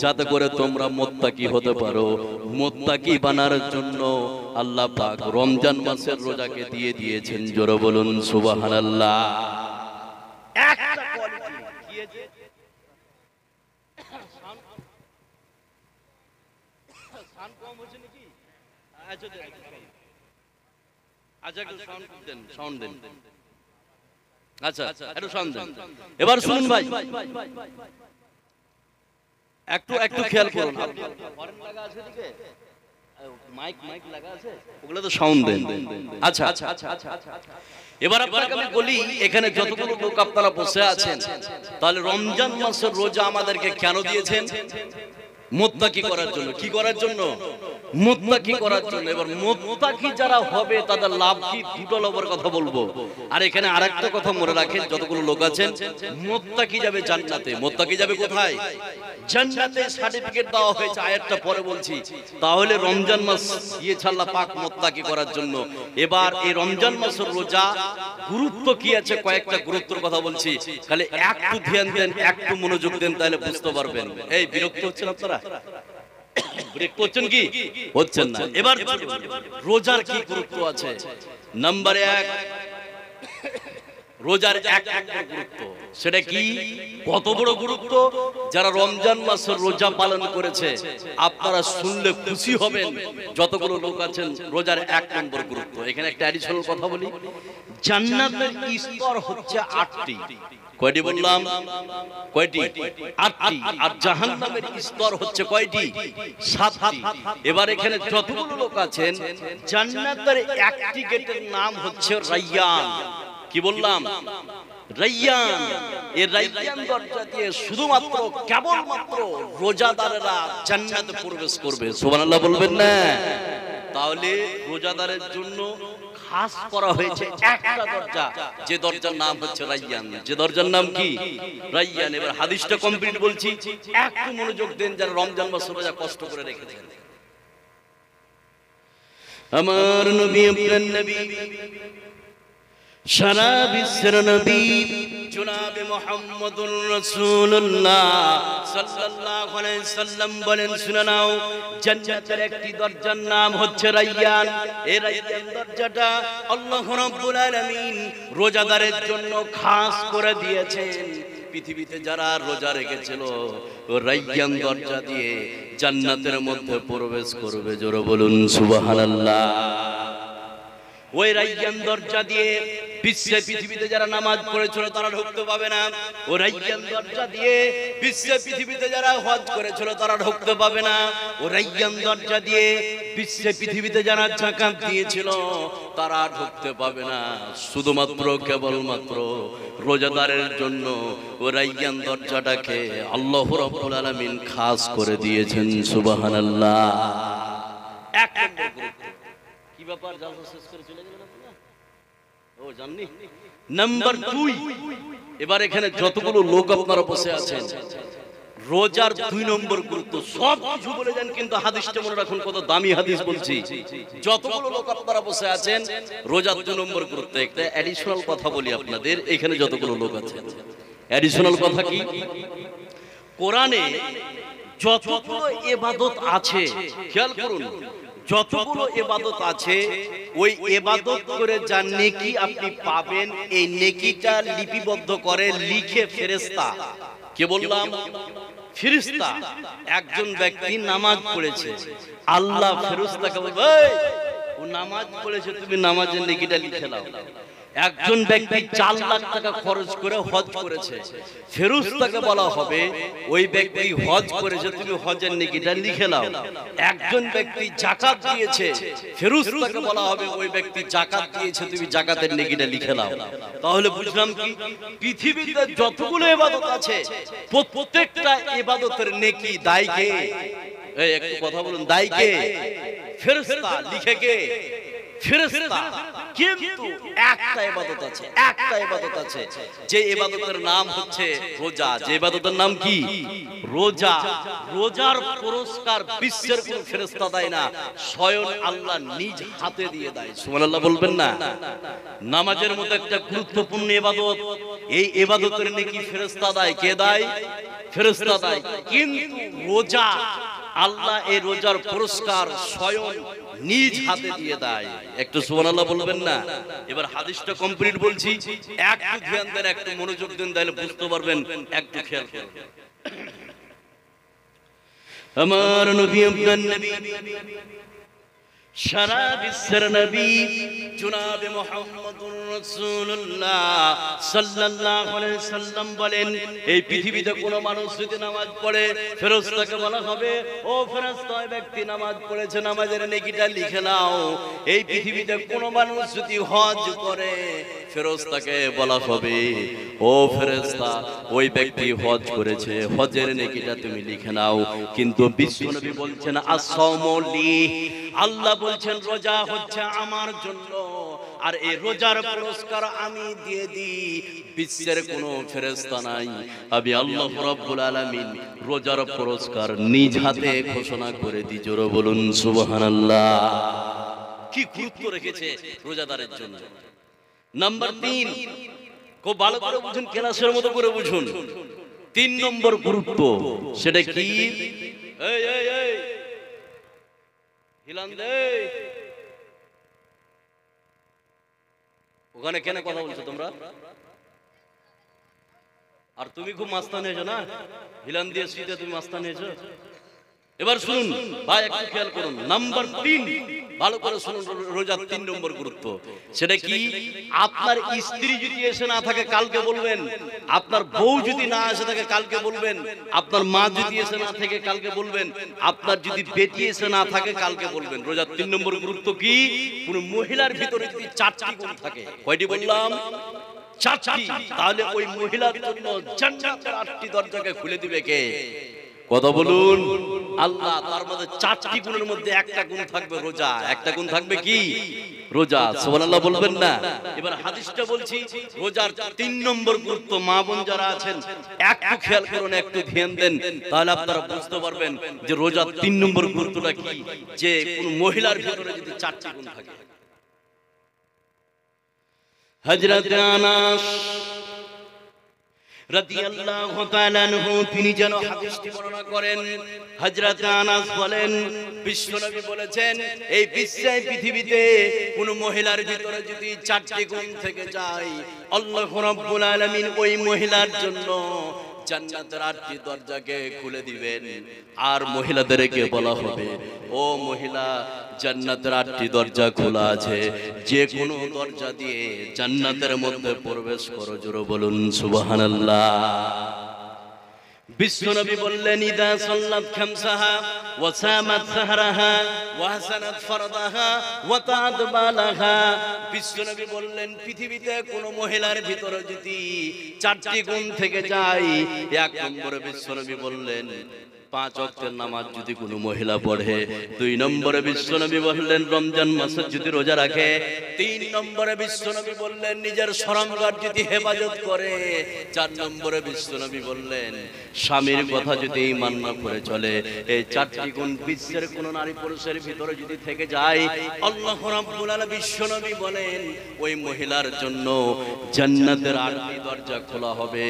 [SPEAKER 1] যাতে করে তোমরা মুত্তাকি হতে পারো। মুত্তাকি বানার জন্য আল্লাহ পাক রমজান মাসের রোজাকে দিয়ে দিয়েছেন। জোরে বলুন সুবহানাল্লাহ। একটা কোয়ালিটি দিয়েছে। আচ্ছা, একটু সাউন্ড দেন, সাউন্ড দেন। আচ্ছা একটু শান্ত দেন। এবার শুনুন ভাই, একটু একটু খেয়াল করুন। হর্ন লাগা আছে এদিকে, মাইক মাইক লাগা আছে, ওগুলো তো সাউন্ড দেন। আচ্ছা এবার আপনাকে আমি বলি, এখানে যতগুলো লোক আপনারা বসে আছেন, তাহলে রমজান মাসের রোজা আমাদেরকে কেন দিয়েছেন? মুত্তাকি করার জন্য। কি করার জন্য? মুত্তাকি করার জন্য। এবার মুত্তাকি যারা হবে তাদের লাভ কি? দুটো লাভের কথা বলবো। আর এখানে আরেকটা কথা মনে রাখেন, যতগুলো লোক আছেন, মুত্তাকি যাবে জান্নাতে। মুত্তাকি যাবে কোথায়? জান্নাতে। সার্টিফিকেট দেওয়া হয়েছে, আয়াতটা পরে বলছি। তাহলে রমজান মাস দিয়েছে আল্লাহ পাক মুত্তাকি করার জন্য। এবার এই রমজান মাসের রোজা গুরুত্ব কি আছে, কয়েকটা গুরুত্বের কথা বলছি, খালি একটু ধ্যান দেন, একটু মনোযোগ দেন, তাহলে বুঝতে পারবেন। এই বিরক্ত হচ্ছেন আপনারা? বিরক্ত হচ্ছেন কি? হচ্ছেন না। এবার রোজার কি গুরুত্ব আছে? নাম্বার 1, রোজার এক নম্বর গুরুত্ব। সেটা কি? কত বড় গুরুত্ব? যারা রমজান মাসের রোজা পালন করেছে, আপনারা শুনলে খুশি হবেন। যতগুলো লোক আছেন, রোজার 1 নম্বর গুরুত্ব। এখানে একটা অ্যাডিশনাল কথা বলি, জান্নাতের স্তর হচ্ছে 8টি। কয়টি বললাম? কয়টি? 8টি। আর জাহান্নামের স্তর হচ্ছে কয়টি? 7টি। এবার এখানে যতগুলো লোক আছেন, জান্নাতের একটি গেটের নাম হচ্ছে রায়্যান। কি বললাম? রায়্যান। এই রায়্যান দরজা দিয়ে শুধুমাত্র কেবলমাত্র রোজাদারেরা জান্নাতে প্রবেশ করবে। সুবহানাল্লাহ বলবেন না? তাহলে রোজাদারের জন্য খাস করা হয়েছে একটা দরজা, যে দরজার নাম হচ্ছে রায়্যান। যে দরজার নাম কি? রায়্যান। এবার হাদিসটা কমপ্লিট বলছি, একটু মনোযোগ দেন যারা রমজান মাস রোজা কষ্ট করে রেখেছেন। আমার নবী, আপনার নবী, সারা বিশ্বের নবী জনাবে মুহাম্মদুর রাসূলুল্লাহ সাল্লাল্লাহু আলাইহি সাল্লাম বলেন, শুনে নাও, জান্নাতের একটি দরজার নাম হচ্ছে রায়্যান। এই রায়্যান দরজাটা আল্লাহ রাব্বুল আলামিন রোজাদারের জন্য খাস করে দিয়েছেন। পৃথিবীতে যারা রোজা রেখেছিল, ও রায়্যান দরজা দিয়ে জান্নাতের মধ্যে প্রবেশ করবে। জোরে বলুন সুবহানাল্লাহ। ওই রায়্যান দরজা দিয়ে বিশ্বে পৃথিবীতে যারা নামাজ পড়েছিল তারা ঢুকতে পাবে না। ও রায়্যান দরজা দিয়ে বিশ্বে পৃথিবীতে যারা হজ করেছিল তারা ঢুকতে পাবে না। ও রায়্যান দরজা দিয়ে বিশ্বে পৃথিবীতে যারা যাকাত দিয়েছিল তারা ঢুকতে পাবে না। শুধুমাত্র কেবলমাত্র রোজাদারের জন্য ও রায়্যান দরজাটাকে আল্লাহ রাব্বুল আলামিন খাস করে দিয়েছেন। সুবহানাল্লাহ। এক নম্বর গুরুত্ব। কি ব্যাপার, জালসা শেষ করে চলে গেলেন আপনারা? ও জাননি। নাম্বার 2, এবার এখানে যতগুলো লোক আপনারা বসে আছেন, রোজার 2 নম্বর গুরুত্ব। সব কিছু বলে যান, কিন্তু হাদিসটা মনে রাখুন, কত দামি হাদিস বলছি। যতগুলো লোক আপনারা বসে আছেন, রোজার 2 নম্বর গুরুত্ব। একটা অ্যাডিশনাল কথা বলি আপনাদের, এখানে যতগুলো লোক আছেন, অ্যাডিশনাল কথা কি? কোরআনে যতগুলো ইবাদত আছে, খেয়াল করুন, যতগুলো ইবাদত আছে, ওই ইবাদত করে যা নেকি আপনি পাবেন, এই নেকিটা লিপিবদ্ধ করে লিখে ফেরেশতা। কে বললাম? ফেরেশতা। একজন ব্যক্তি নামাজ পড়েছে, আল্লাহ ফেরেশতাকে বলবে, ও নামাজ পড়েছে, তুমি নামাজের নেকিটা লিখে নাও। একজন ব্যক্তি 4 লাখ টাকা খরচ করে হজ করেছে, ফেরেশতাকে বলা হবে, ওই ব্যক্তি হজ করেছে, তুমি হজের নেকিটা লিখে নাও। একজন ব্যক্তি যাকাত দিয়েছে, ফেরেশতাকে বলা হবে, ওই ব্যক্তি যাকাত দিয়েছে, তুমি যাকাতের নেকিটা লিখে নাও। তাহলে বুঝলাম কি, পৃথিবীতে যতগুলো ইবাদত আছে, প্রত্যেকটা ইবাদতের নেকি দায় কে? এই একটু কথা বলুন, দায় কে? ফেরেশতা। লিখে কে? ফেরেশতা। কিন্তু একটা ইবাদত আছে, একটা ইবাদত আছে, যে ইবাদতের নাম হচ্ছে রোজা। যে ইবাদতের নাম কি? রোজা। রোজার পুরস্কার বিশ্বের কোন ফেরেশতা দেয় না, স্বয়ং আল্লাহ নিজ হাতে দিয়ে দেয়। সুবহানাল্লাহ বলবেন না? নামাজের মতো একটা গুরুত্বপূর্ণ ইবাদত, এই ইবাদতের নেকি ফেরেশতা দেয়। কে দেয়? ফেরেশতা দেয়। কিন্তু রোজা, আল্লাহ এই রোজার পুরস্কার স্বয়ং নিজ হাতে দিয়ে দেয়। একটু সুবহানাল্লাহ বলবেন না? এবার হাদিসটা কমপ্লিট বলছি, একটু ধ্যান দেন, একটু মনোযোগ দেন, তাহলে বুঝতে পারবেন। একটু খেয়াল করুন। আমার নবী, আপনার নবী সারা বিশ্বের নবী জনাবে মুহাম্মদুর রাসূলুল্লাহ সাল্লাল্লাহু আলাইহি সাল্লাম বলেন, এই পৃথিবীতে কোন মানুষ যদি নামাজ পড়ে ফেরেশতাকে বলা হবে, ও ফেরেশতা ওই ব্যক্তি নামাজ পড়েছে, নামাজের নেকিটা লিখে নাও। এই পৃথিবীতে কোন মানুষ যদি হজ করে ফেরেশতাকে বলা হবে, ও ফেরেশতা ওই ব্যক্তি হজ করেছে, হজের নেকিটা তুমি লিখে নাও। কিন্তু বিশ্বনবী বলছেন আস-সাওমু লি, আল্লাহ বলছেন রোজা হচ্ছে আমার জন্য, আর এই রোজার পুরস্কার আমি দিয়ে দিই। বিশ্বের কোনো ফেরেশতা নাই, আমি আল্লাহ রাব্বুল আলামিন রোজার পুরস্কার নিজ হাতে ঘোষণা করে দিই। জোরে বলুন সুবহানাল্লাহ। কি গুরুত্ব রেখেছে রোজাদারের জন্য। নাম্বার 3, খুব ভালো করে বুঝুন, ক্লাসের মতো করে বুঝুন। 3 নম্বর গুরুত্ব, সেটা কি? এই এই এই হিলান দে, ওখানে কেন কথা বলছো তোমরা? আর তুমি খুব মাস্তান হয়েছো না, হিলান দিয়ে শীতে তুমি মাস্তান হয়েছো। এবার শুনুন ভাই, একটু খেয়াল করুন। নাম্বার 3, ভালো করে শুনুন, রোজার 3 নম্বর গুরুত্ব, সেটা কি? আপনার স্ত্রী যদি এসে না থাকে কালকে বলবেন, আপনার বউ যদি না এসে থাকে কালকে বলবেন, আপনার মা যদি এসে না থাকে কালকে বলবেন, আপনার যদি বেটি এসে না থাকে কালকে বলবেন। রোজার 3 নম্বর গুরুত্ব কি? কোন মহিলার ভিতরে যদি 4টি গুণ থাকে, কয়টি বললাম? 4টি। তাহলে ওই মহিলার জন্য জান্নাতের 8টি দরজাকে খুলে দিবে কে? কথা বলুন, আল্লাহ। তার মধ্যে 4টি গুণের মধ্যে একটা গুণ থাকবে রোজা। একটা গুণ থাকবে কি? রোজা। সুবহানাল্লাহ বলবেন না? এবার হাদিসটা বলছি, রোজার 3 নম্বর গুরুত্ব। মা বোন যারা আছেন একটু খেয়াল করুন, একটু ধ্যান দেন, তাহলে আপনারা বুঝতে পারবেন যে রোজার 3 নম্বর গুরুত্বটা কি। যে কোন মহিলার ভিতরে যদি 4টি গুণ থাকে। হযরত আনাস রাদিয়াল্লাহু তাআলা আনহু তিনি যেন হাদিসটি বর্ণনা করেন। হযরত আনাস বলেন, বিশ্বনবী বলেছেন, এই বিশ্বে পৃথিবীতে কোন মহিলার ভিতরে যদি 4টি গুণ থেকে যায়, আল্লাহ রাব্বুল আলামিন ওই মহিলার জন্য জান্নাতের 8টি দরজাকে খুলে দিবেন। আর মহিলাদেরকে বলা হবে, ও মহিলা, জান্নাতের 8টি দরজা খোলা আছে, যে কোনো দরজা দিয়ে জান্নাতের মধ্যে প্রবেশ করো। জোরে বলুন সুবহানাল্লাহ। বিশ্বনবী বললেন, ইদা সাল্লাত খামসাহা ওয়া সামাত সাহরাহা ওয়া হাসানাত ফরদাহা ওয়া তাআত বালাহা। বিশ্বনবী বললেন, পৃথিবীতে কোন মহিলার ভিতরে যদি 4টি গুণ থেকে যায়, 1 নম্বরে বিশ্বনবী বললেন 5 ওয়াক্তের নামাজ যদি কোনো মহিলা পড়ে। 2 নম্বরে বিশ্বনবী বললেন রমজান মাসে যদি রোজা রাখে। 3 নম্বরে বিশ্বনবী বললেন নিজের শরমগার যদি হেফাজত করে। 4 নম্বরে বিশ্বনবী বললেন স্বামীর কথা যদি ঈমান না করে চলে। এই 4টি গুণ বিশ্বের কোন নারী পুরুষের ভিতরে যদি থেকে যায়, আল্লাহ রাব্বুল আলামিন বিশ্বনবী বলেন ওই মহিলার জন্য জান্নাতের 8টি দরজা খোলা হবে।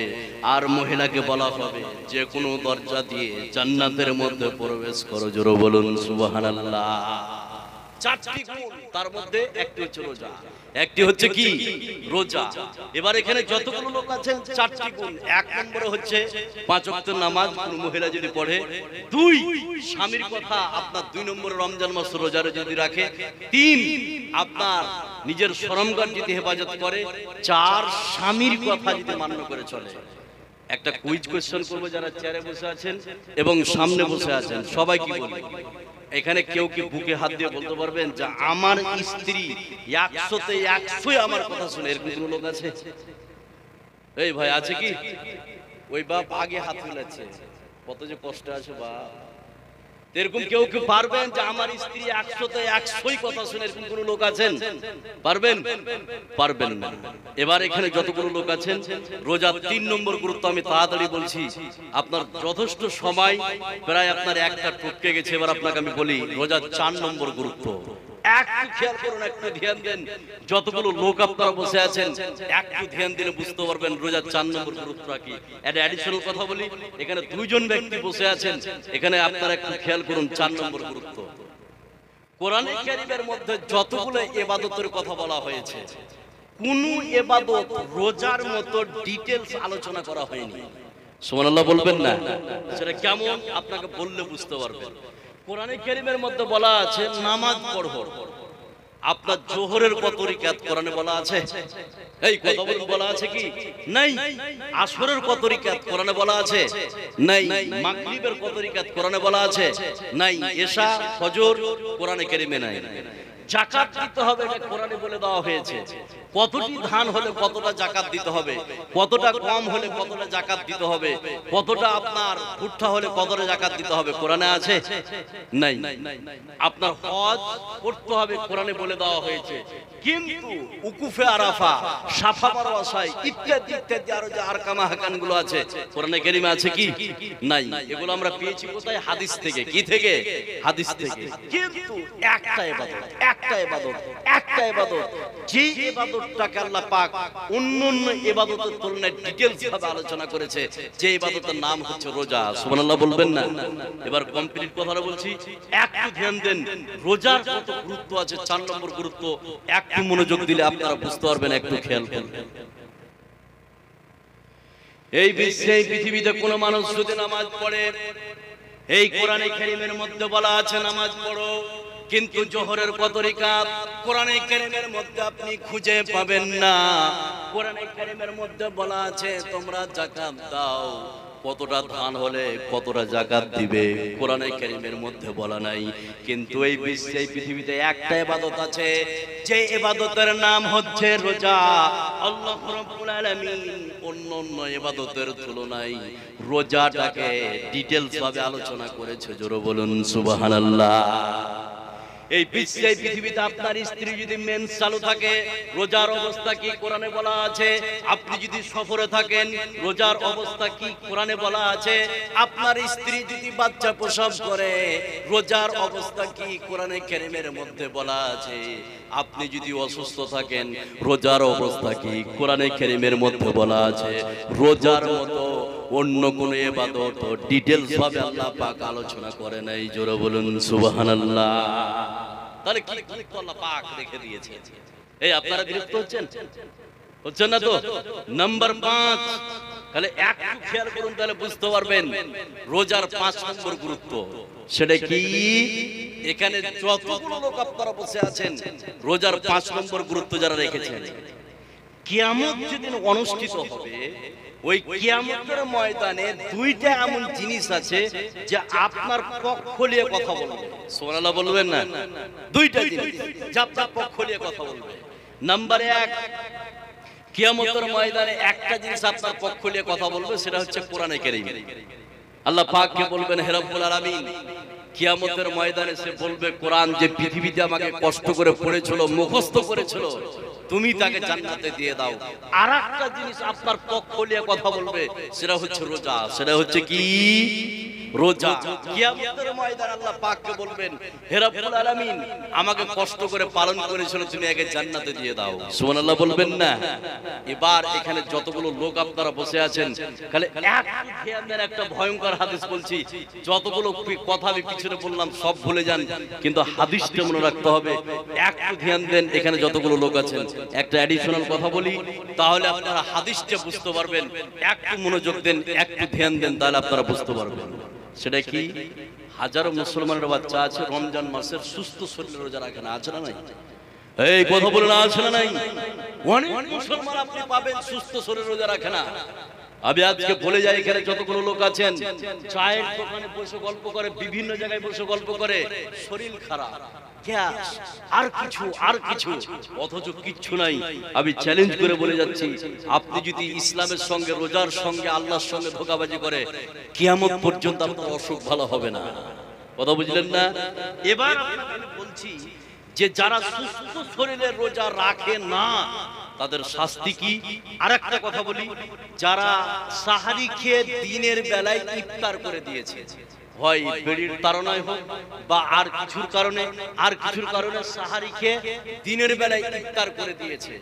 [SPEAKER 1] আর মহিলাকে বলা হবে যে কোনো দরজা দিয়ে জান্নাতের মধ্যে প্রবেশ করো। জোরে বলুন সুবহানাল্লাহ। 4টি গুণ, তার মধ্যে একটি হচ্ছে রোজা। একটি হচ্ছে কি? রোজা। এবার এখানে যতগুলো লোক আছেন 4টি গুণ। 1 নম্বরে হচ্ছে 5 ওয়াক্ত নামাজ কোন মহিলা যদি পড়ে। 2, স্বামীর কথা আপনার 2 নম্বরে রমজান মাস রোজা যদি রাখে। 3, আপনার নিজের শরমগার যদি হেফাজত করে। 4, স্বামীর কথা যদি মান্য করে চলে। একটা কুইজ কোশ্চেন করব, যারা চেয়ারে বসে আছেন এবং সামনে বসে আছেন সবাই কি বলবেন? এখানে কেউ কি বুকে হাত দিয়ে বলতে পারবেন যে আমার স্ত্রী 100তে 100 আমার কথা শুনে? এরকম কোন লোক আছে? এই ভাই আছে কি? ওই বাপ আগে হাত মিলাচ্ছে, কত যে কষ্ট আছে বাপ। এরকম কেউ কি পারবেন যে আমার স্ত্রী 100তে 100 কথা শুনে? এরকম কোন লোক আছেন? পারবেন? পারবেন না। এবার এখানে যতগুলো লোক আছেন, রোজা 3 নম্বর গুরুত্ব আমি তাড়াতাড়ি বলছি, আপনার যথেষ্ট সময় প্রায় আপনার একটা টপকে গেছে। এবার আপনাকে আমি বলি রোজা 4 নম্বর গুরুত্ব। একটু খেয়াল করুন, একটু ধ্যান দেন। যতগুলো লোক আপনারা বসে আছেন একটু ধ্যান দিলে বুঝতে পারবেন রোজার 4 নম্বর গুরুত্ব কি। একটা অ্যাডিশনাল কথা বলি, এখানে 2 জন ব্যক্তি বসে আছেন, এখানে আপনারা একটু খেয়াল করুন 4 নম্বর গুরুত্ব। কোরআনে কারীমের মধ্যে যতগুলো ইবাদতের কথা বলা হয়েছে, কোন ইবাদত রোজার মতো ডিটেইলস আলোচনা করা হয়নি। সুবহানাল্লাহ বলবেন না? সেটা কেমন আপনাকে বললে বুঝতে পারবেন। কোরআনে কারীমের মধ্যে বলা আছে নামাজ পড়ো, আপনার জোহরের কত রিকাত কোরআনে বলা আছে? এই কথা বলুন, বলা আছে কি? নাই। আসরের কত রিকাত কোরআনে বলা আছে? নাই। মাগরিবের কত রিকাত কোরআনে বলা আছে? নাই। এশা ফজর কোরআনে কারীমে নাই। যাকাত দিতে হবে এটা কোরআনে বলে দেওয়া হয়েছে। কতটি ধান হলে কতটা যাকাত দিতে হবে, কতটা কম হলে কতটা যাকাত দিতে হবে, কতটা আপনার ভুট্টা হলে কতটা যাকাত দিতে হবে কোরআনে আছে? নাই। আপনার হজ করতে হবে কোরআনে বলে দেওয়া হয়েছে, কিন্তু উকুফে আরাফা, সাফা মারওয়া সাই ইত্যাদি ইত্যাদি আরো যে আরকাম আহকাম গুলো আছে কোরআনে কারীমে আছে কি? নাই। এগুলো আমরা পেয়েছি কোথায়? হাদিস থেকে। কি থেকে? হাদিস থেকে। কিন্তু একটা ইবাদত, একটা ইবাদত, একটা ইবাদত, যে ইবাদতটাকে আল্লাহ পাক অন্যান্য ইবাদতের তুলনায় ডিটেইলস ভাবে আলোচনা করেছে, যে ইবাদতের নাম হচ্ছে রোজা। সুবহানাল্লাহ বলবেন না? এবার কমপ্লিট কথাটা বলছি, একটু ধ্যান দেন। রোজার কত গুরুত্ব আছে, 4 নম্বর গুরুত্ব, একটু মনোযোগ দিলে আপনারা বুঝতে পারবেন, একটু খেয়াল করুন। এই বিশ্বে, এই পৃথিবীতে কোন মানুষ যদি নামাজ পড়ে, এই কোরআনে কারীমের মধ্যে বলা আছে নামাজ পড়ো, কিন্তু জোহরের কত রিকাত কোরআনে কারীমের মধ্যে আপনি খুঁজে পাবেন না। কোরআনে কারীমের মধ্যে বলা আছে তোমরা যাকাত দাও, কতটা ধান হলে কতটা যাকাত দিবে কোরআনে কারীমের মধ্যে বলা নাই। কিন্তু এই বিশ্বে, এই পৃথিবীতে একটা ইবাদত আছে, যে ইবাদতের নাম হচ্ছে রোজা। আল্লাহ রাব্বুল আলামিন অন্যান্য ইবাদতের তুলনায় রোজাটাকে ডিটেইলস ভাবে আলোচনা করেছে। জোরে বলুন সুবহানাল্লাহ। এই বিশ্বে, এই পৃথিবীতে আপনার স্ত্রী যদি মেন্স চালু থাকে, রোজার অবস্থা কি কোরআনে বলা আছে? আপনি যদি সফরে থাকেন, রোজার অবস্থা কি কোরআনে বলা আছে? আপনার স্ত্রী যদি বাচ্চা প্রসব করে, রোজার অবস্থা কি কোরআনে কারীমের মধ্যে বলা আছে? আপনি যদি অসুস্থ থাকেন, রোজার অবস্থা কি কোরআনে কারীমের মধ্যে বলা আছে? রোজার মতো অন্য কোন ইবাদত ডিটেইলস ভাবে আল্লাহ পাক আলোচনা করে নাই। জোরে বলুন সুবহানাল্লাহ। তাহলে কি গুরুত্ব আল্লাহ পাক রেখে দিয়েছে? এই আপনারা বিরক্ত হচ্ছেন? হচ্ছেন না তো? নাম্বার 5, তাহলে একটু খেয়াল করুন, তাহলে বুঝতে পারবেন রোজার 5 নম্বর গুরুত্ব। সেটা কি? এখানে যতগুলো লোক আপনারা বসে আছেন, রোজার 5 নম্বর গুরুত্ব যারা রেখেছেন, কিয়ামত যেদিন অনুষ্ঠিত হবে, ওই কিয়ামতের ময়দানে দুইটা এমন জিনিস আছে যে আপনার পক্ষ নিয়ে কথা বলবে। সুবহানাল্লাহ বলবেন না? দুইটা জিনিস যা আপনার পক্ষ নিয়ে কথা বলবে। নাম্বার 1, কিয়ামতের ময়দানে একটা জিনিস আপনার পক্ষ নিয়ে কথা বলবে, সেটা হচ্ছে কোরআনে কারীম। আল্লাহ পাককে বলবেন, হে রব্বুল আলামিন, কিয়ামতের ময়দানে সে বলবে, কোরআন যে পৃথিবীতে আমাকে কষ্ট করে পড়েছিল, মুখস্থ করেছিল, তুমি তাকে জান্নাতে দিয়ে দাও। আর একটা জিনিস আপনার পক্ষ নিয়ে কথা বলবে, সেটা হচ্ছে রোজা। সেটা হচ্ছে কি? রোজা। কিয়ামতের ময়দানে আল্লাহ পাককে বলবেন, হে রব্বুল আলামিন, আমাকে কষ্ট করে পালন করেছিল, তুমি একে জান্নাতে দিয়ে দাও। সুবহানাল্লাহ বলবেন না? এবার এখানে যতগুলো লোক আপনারা বসে আছেন, খালি একটু ধ্যান দেন। একটা ভয়ঙ্কর হাদিস বলছি, যতগুলো কথা আমি পিছনে বললাম সব ভুলে যান, কিন্তু হাদিসটা মনে রাখতে হবে। একটু ধ্যান দেন, এখানে যতগুলো লোক আছেন, একটা অ্যাডিশনাল কথা বলি, তাহলে আপনারা হাদিসটা বুঝতে পারবেন। একটু মনোযোগ দেন, একটু ধ্যান দেন, তাহলে আপনারা বুঝতে পারবেন। সেটা কি? হাজারো মুসলমানের বাচ্চা আছে রমজান মাসের সুস্থ শরীরে রোজা রাখে না, আছে না নাই? এই কথা বলে না, আছে না নাই? অনেক মুসলমান আপনি পাবেন সুস্থ শরীরে রোজা রাখে না। আমি আজকে বলে যাই, এখানে যতগুলো লোক আছেন, চায়ের দোকানে বসে গল্প করে, বিভিন্ন জায়গায় বসে গল্প করে, শরীর খারাপ, গ্যাস, আর কিছু, অথচ কিচ্ছু নাই। আমি চ্যালেঞ্জ করে বলে যাচ্ছি, আপনি যদি ইসলামের সঙ্গে, রোজার সঙ্গে, আল্লাহর সঙ্গে ধোঁকাবাজি করে, কিয়ামত পর্যন্ত আপনার অসুখ ভালো হবে না। কথা বুঝলেন না? এবার আপনাকে বলছি যে যারা সুস্থ শরীরে রোজা রাখে না, তাদের শাস্তি কি? আরেকটা কথা বলি, যারা সাহারি খেয়ে দিনের বেলায় ইফতার করে দিয়েছে, হয় বেড়ির তাড়নায় হোক বা আর কিছুর কারণে সাহারি খেয়ে দিনের বেলায় ইফতার করে দিয়েছে,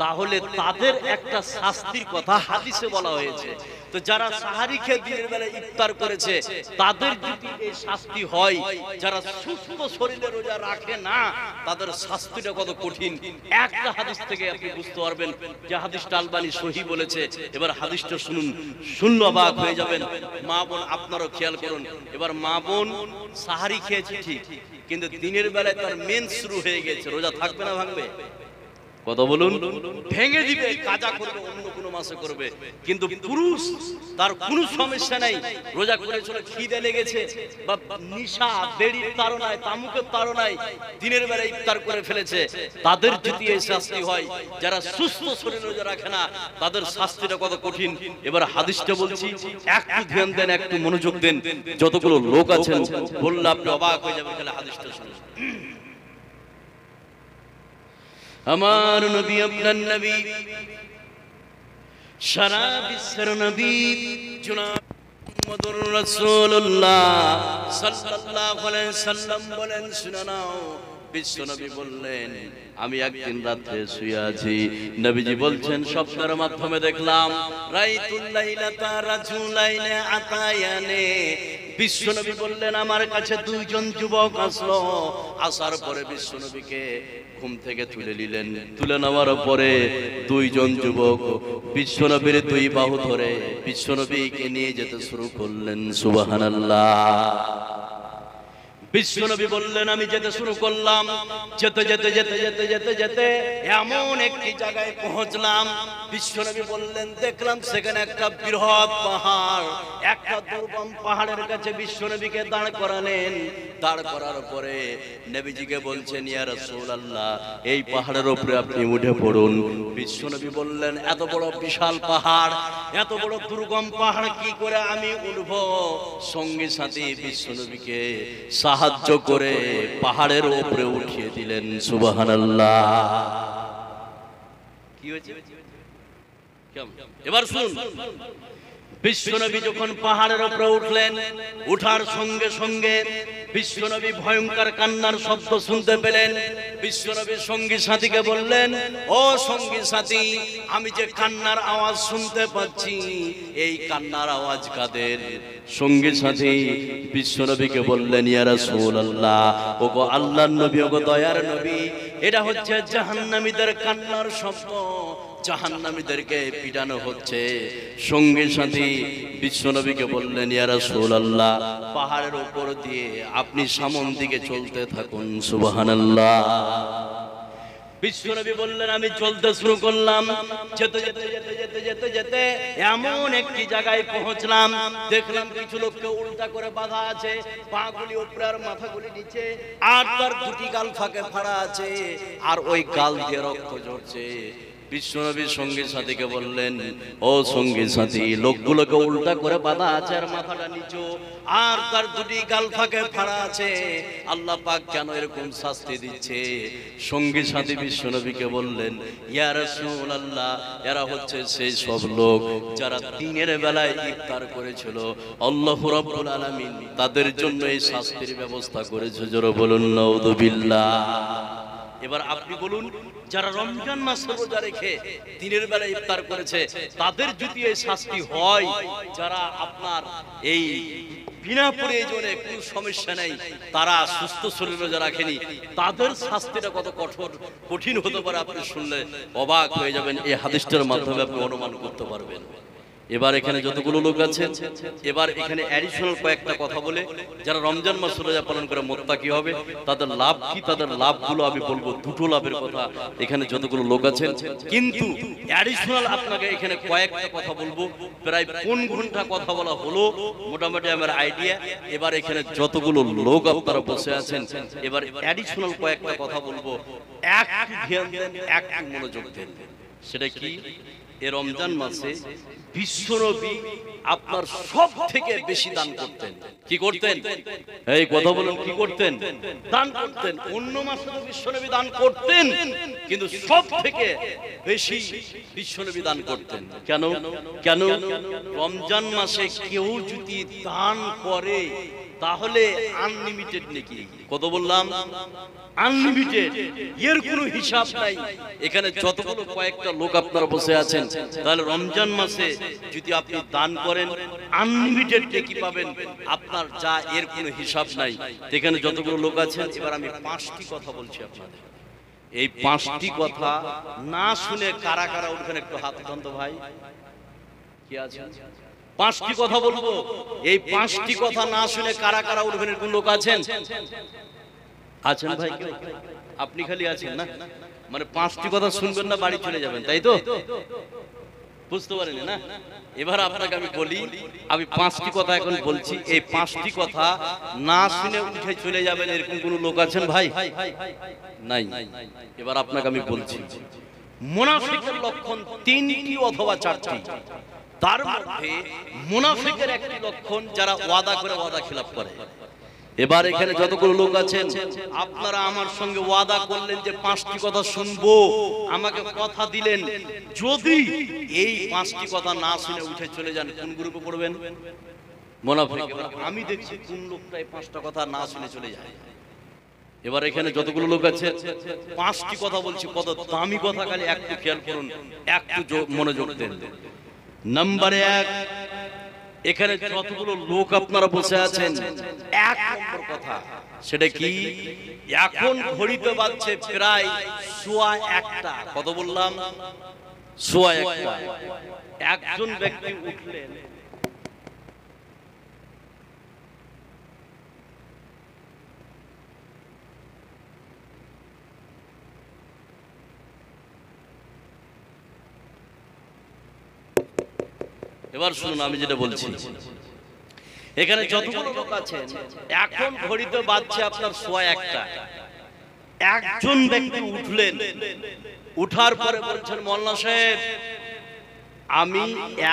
[SPEAKER 1] তাহলে তাদের একটা শাস্তির কথা হাদিসে বলা হয়েছে। তো যারা সাহারি খেয়ে দিনের বেলা ইফতার করেছে তাদের যদি এই শাস্তি হয়, যারা সুস্থ শরীরে রোজা রাখে না তাদের শাস্তিটা কত কঠিন একটা হাদিস থেকে আপনি বুঝতে পারবেন যে হাদিসটা আলবানী সহি বলেছে। এবার হাদিসটা শুনুন, শুনলে অবাক হয়ে যাবেন। মা বোন আপনারাও খেয়াল করুন। এবার মা বোন সাহারি খেয়েছে ঠিক, কিন্তু দিনের বেলায় তার মেন্স শুরু হয়ে গেছে, রোজা থাকবে না ভাঙবে? কথা বলুন। ভেঙে দিবে, কাজা করবে, অন্য কোনো মাসে করবে। কিন্তু পুরুষ তার কোনো সমস্যা নাই, রোজা করেছিল, খিদে লেগেছে বা নিশা বেড়ির তাড়নায় তামুকের তাড়নায় দিনের বেলা ইফতার করে ফেলেছে, তাদের যদি এই শাস্তি হয়, যারা সুস্থ শরীরে রোজা রাখে না তাদের শাস্তিটা কত কঠিন। এবার হাদিসটা বলছি, একটু ধ্যান দেন, একটু মনোযোগ দেন। যতগুলো লোক আছেন বললে আপনি অবাক হয়ে যাবেন, তাহলে হাদিসটা শুনুন। আমার নবী, আপনার নবী, সারা বিশ্বের নবী জনাব মুহাম্মদুর রাসূলুল্লাহ সাল্লাল্লাহু আলাইহি সাল্লাম বলেন, শুনে নাও। বিশ্ব নবী বললেন, আমি একদিন রাতে শুয়ে আছি, নবীজি বলছেন স্বপ্নের মাধ্যমে দেখলাম, রাইতুল লাইলাতা রাজুলাইনে আতায়ানে। বিশ্ব নবী বললেন, আমার কাছে দুইজন যুবক আসলো। আসার পরে বিশ্ব নবীকে ঘুম থেকে তুলে নিলেন। তুলে নেওয়ার পরে দুইজন যুবক বিশ্বনবীর দুই বাহু ধরে বিশ্বনবীকে নিয়ে যেতে শুরু করলেন। সুবহানাল্লাহ। বিশ্বনবী বললেন, আমি যেতে শুরু করলাম। যেতে যেতে যেতে যেতে যেতে যেতে এমন একটি জায়গায় পৌঁছলাম। বিশ্বনবী বললেন, দেখলাম সেখানে একটা বৃহৎ পাহাড়, একটা দুর্গম পাহাড়ের কাছে বিশ্বনবীকে দাঁড় করালেন। দাঁড় করার পরে নবীজিকে বলছেন, ইয়া রাসূলুল্লাহ, এই পাহাড়ের উপরে আপনি উঠে পড়ুন। বিশ্বনবী বললেন, এত বড় বিশাল পাহাড়, এত বড় দুর্গম পাহাড় কি করে আমি উঠব? সঙ্গী সাথী বিশ্বনবীকে সাহায্য করে পাহাড়ের উপরে উঠিয়ে দিলেন। সুবহানাল্লাহ। কি হয়েছে? এবার শুনুন, বিশ্বনবী যখন পাহাড়ের উপরে উঠলেন, উঠার সঙ্গে সঙ্গে বিশ্বনবী ভয়ঙ্কর কান্নার শব্দ শুনতে পেলেন। বিশ্বনবী সঙ্গী সাথীকে বললেন, ও সঙ্গী সাথী, আমি যে কান্নার আওয়াজ শুনতে পাচ্ছি, এই কান্নার আওয়াজ কাদের? সঙ্গী সাথী বিশ্বনবীকে বললেন, ইয়া রাসূলুল্লাহ, ওগো আল্লাহর নবী, ওগো দয়ার নবী, এটা হচ্ছে জাহান্নামীদের কান্নার শব্দ, জাহান্নামীদেরকে পিটানো হচ্ছে। সঙ্গী সাথী বিশ্বনবীকে বললেন, ইয়া রাসূলুল্লাহ, পাহাড়ের উপর দিয়ে আপনি সামন দিকে চলতে থাকুন। সুবহানাল্লাহ। বিশ্বনবী বললেন, আমি চলতে শুরু করলাম। যেতে যেতে যেতে যেতে যেতে যেতে এমন একটি জায়গায় পৌঁছলাম, দেখলাম কিছু লোককে উল্টা করে বাঁধা আছে, পাগুলি উপরে আর মাথাগুলি নিচে, আর তার দুটি গাল ফাঁকে ফাড়া আছে, আর ওই গাল দিয়ে রক্ত ঝরছে। বিশ্বনবীর সঙ্গী সাথীকে বললেন, ও সঙ্গী সাথী, লোকগুলোকে উল্টা করে বাঁধা আছে আর মাথাটা নিচু, আর তার দুটি গাল ফাঁকে ফাড়া আছে, আল্লাহ পাক কেন এরকম শাস্তি দিচ্ছে? সঙ্গী সাথী বিশ্বনবীকে বললেন, ইয়া রাসূলুল্লাহ, এরা হচ্ছে সেই সব লোক যারা দিনের বেলায় ইফতার করেছিল, আল্লাহ রাব্বুল আলামিন তাদের জন্য এই শাস্তির ব্যবস্থা করেছে। জোরে বলুন নাউযুবিল্লাহ। এবার আপনি বলুন, যারা রমজান মাসে রোজা রেখে দিনের বেলা ইফতার করেছে তাদের যদি এই শাস্তি হয়, যারা আপনার এই বিনা প্রয়োজনে কোনো সমস্যা নেই, তারা সুস্থ শরীরে রোজা রাখেনি, তাদের শাস্তিটা কত কঠোর কঠিন হতে পারে আপনি শুনলে অবাক হয়ে যাবেন। এই হাদিসটার মাধ্যমে আপনি অনুমান করতে পারবেন। এবার এখানে যতগুলো লোক আছেন, এবার এখানে অ্যাডিশনাল কয়েকটা কথা বলে যারা রমজান মাস রোজা পালন করে মুত্তাকি হবে, তাদের লাভ কি, তাদের লাভগুলো আমি বলবো। দুটো লাভের কথা এখানে যতগুলো লোক আছেন, কিন্তু অ্যাডিশনাল আপনাকে এখানে কয়েকটা কথা বলবো। প্রায় 5 ঘন্টা কথা বলা হলো মোটামুটি আমার আইডিয়া। এবার এখানে যতগুলো লোক আপনারা বসে আছেন, এবার অ্যাডিশনাল কয়েকটা কথা বলবো, একটু ধ্যান দেন, একটু মনোযোগ দেন। সেটা কি, এই রমজান মাসে বিশ্বনবী আপনার সব থেকে বেশি দান করতেন। কি করতেন? এই কথা বলুন, কি করতেন? দান করতেন। অন্য মাসে তো বিশ্বনবী দান করতেন, কিন্তু সব থেকে বেশি বিশ্বনবী দান করতেন। কেন? কেন? রমজান মাসে কেউ যদি দান করে তাহলে আনলিমিটেড নাকি? কত বললাম? আনলিমিটেড, এর কোনো হিসাব নাই। এখানে যতগুলো কয়েকটা লোক আপনারা বসে আছেন, তাহলে রমজান মাসে যদি আপনি দান করেন আনলিমিটেড নেকি পাবেন আপনার, যা এর কোনো হিসাব নাই। এখানে যতগুলো লোক আছেন, এবার আমি 5টি কথা বলছি আপনাদের। এই 5টি কথা না শুনে কারা কারা উঠবেন একটু হাত উঠান তো ভাই। কি আছে? 5টি কথা বলবো, এই 5টি কথা না শুনে কারা কারা উঠবেন এরকম লোক আছেন? আছেন ভাই? আপনি খালি আছেন না, মানে 5টি কথা শুনবেন না, বাড়ি চলে যাবেন, তাই তো? বুঝতে পারেন না? এবার আপনাকে আমি বলি, আমি 5টি কথা এখন বলছি, এই 5টি কথা না শুনে উঠে চলে যাবেন এরকম কোন লোক আছেন ভাই? নাই। এবার আপনাকে আমি বলছি, মুনাফিকের লক্ষণ 3টি অথবা 4টি। তার মধ্যে মুনাফিকের একটি লক্ষণ, যারা ওয়াদা করে ওয়াদা খিলাফ করে। এবার এখানে যতগুলো লোক আছেন, আপনারা আমার সঙ্গে ওয়াদা করলেন যে 5টি কথা শুনবো, আমাকে কথা দিলেন, যদি এই 5টি কথা না শুনে উঠে চলে যান, কোন গ্রুপে পড়বেন? মুনাফিক। আমি দেখছি কোন লোকটা এই 5টা কথা না শুনে চলে যায়। এবার এখানে যতগুলো লোক আছে, 5টি কথা বলছি, কত দামি কথা, খালি একটু খেয়াল করুন, একটু মনোযোগ দেন। নাম্বার 1, এখানে যতগুলো লোক আপনারা বসে আছেন, 1 নম্বর কথা সেটা কি? এখন ঘড়িতে বাজছে প্রায় 1:15। কত বললাম? 1:15। একজন ব্যক্তি উঠলেন, এবার শুনুন আমি যেটা বলছি। এখানে যতগুলো লোক আছেন, এখন ঘড়িতে বাজছে আপনার 1:15। একজন ব্যক্তি উঠলেন, উঠার পরে বলছেন, মোল্লা সাহেব আমি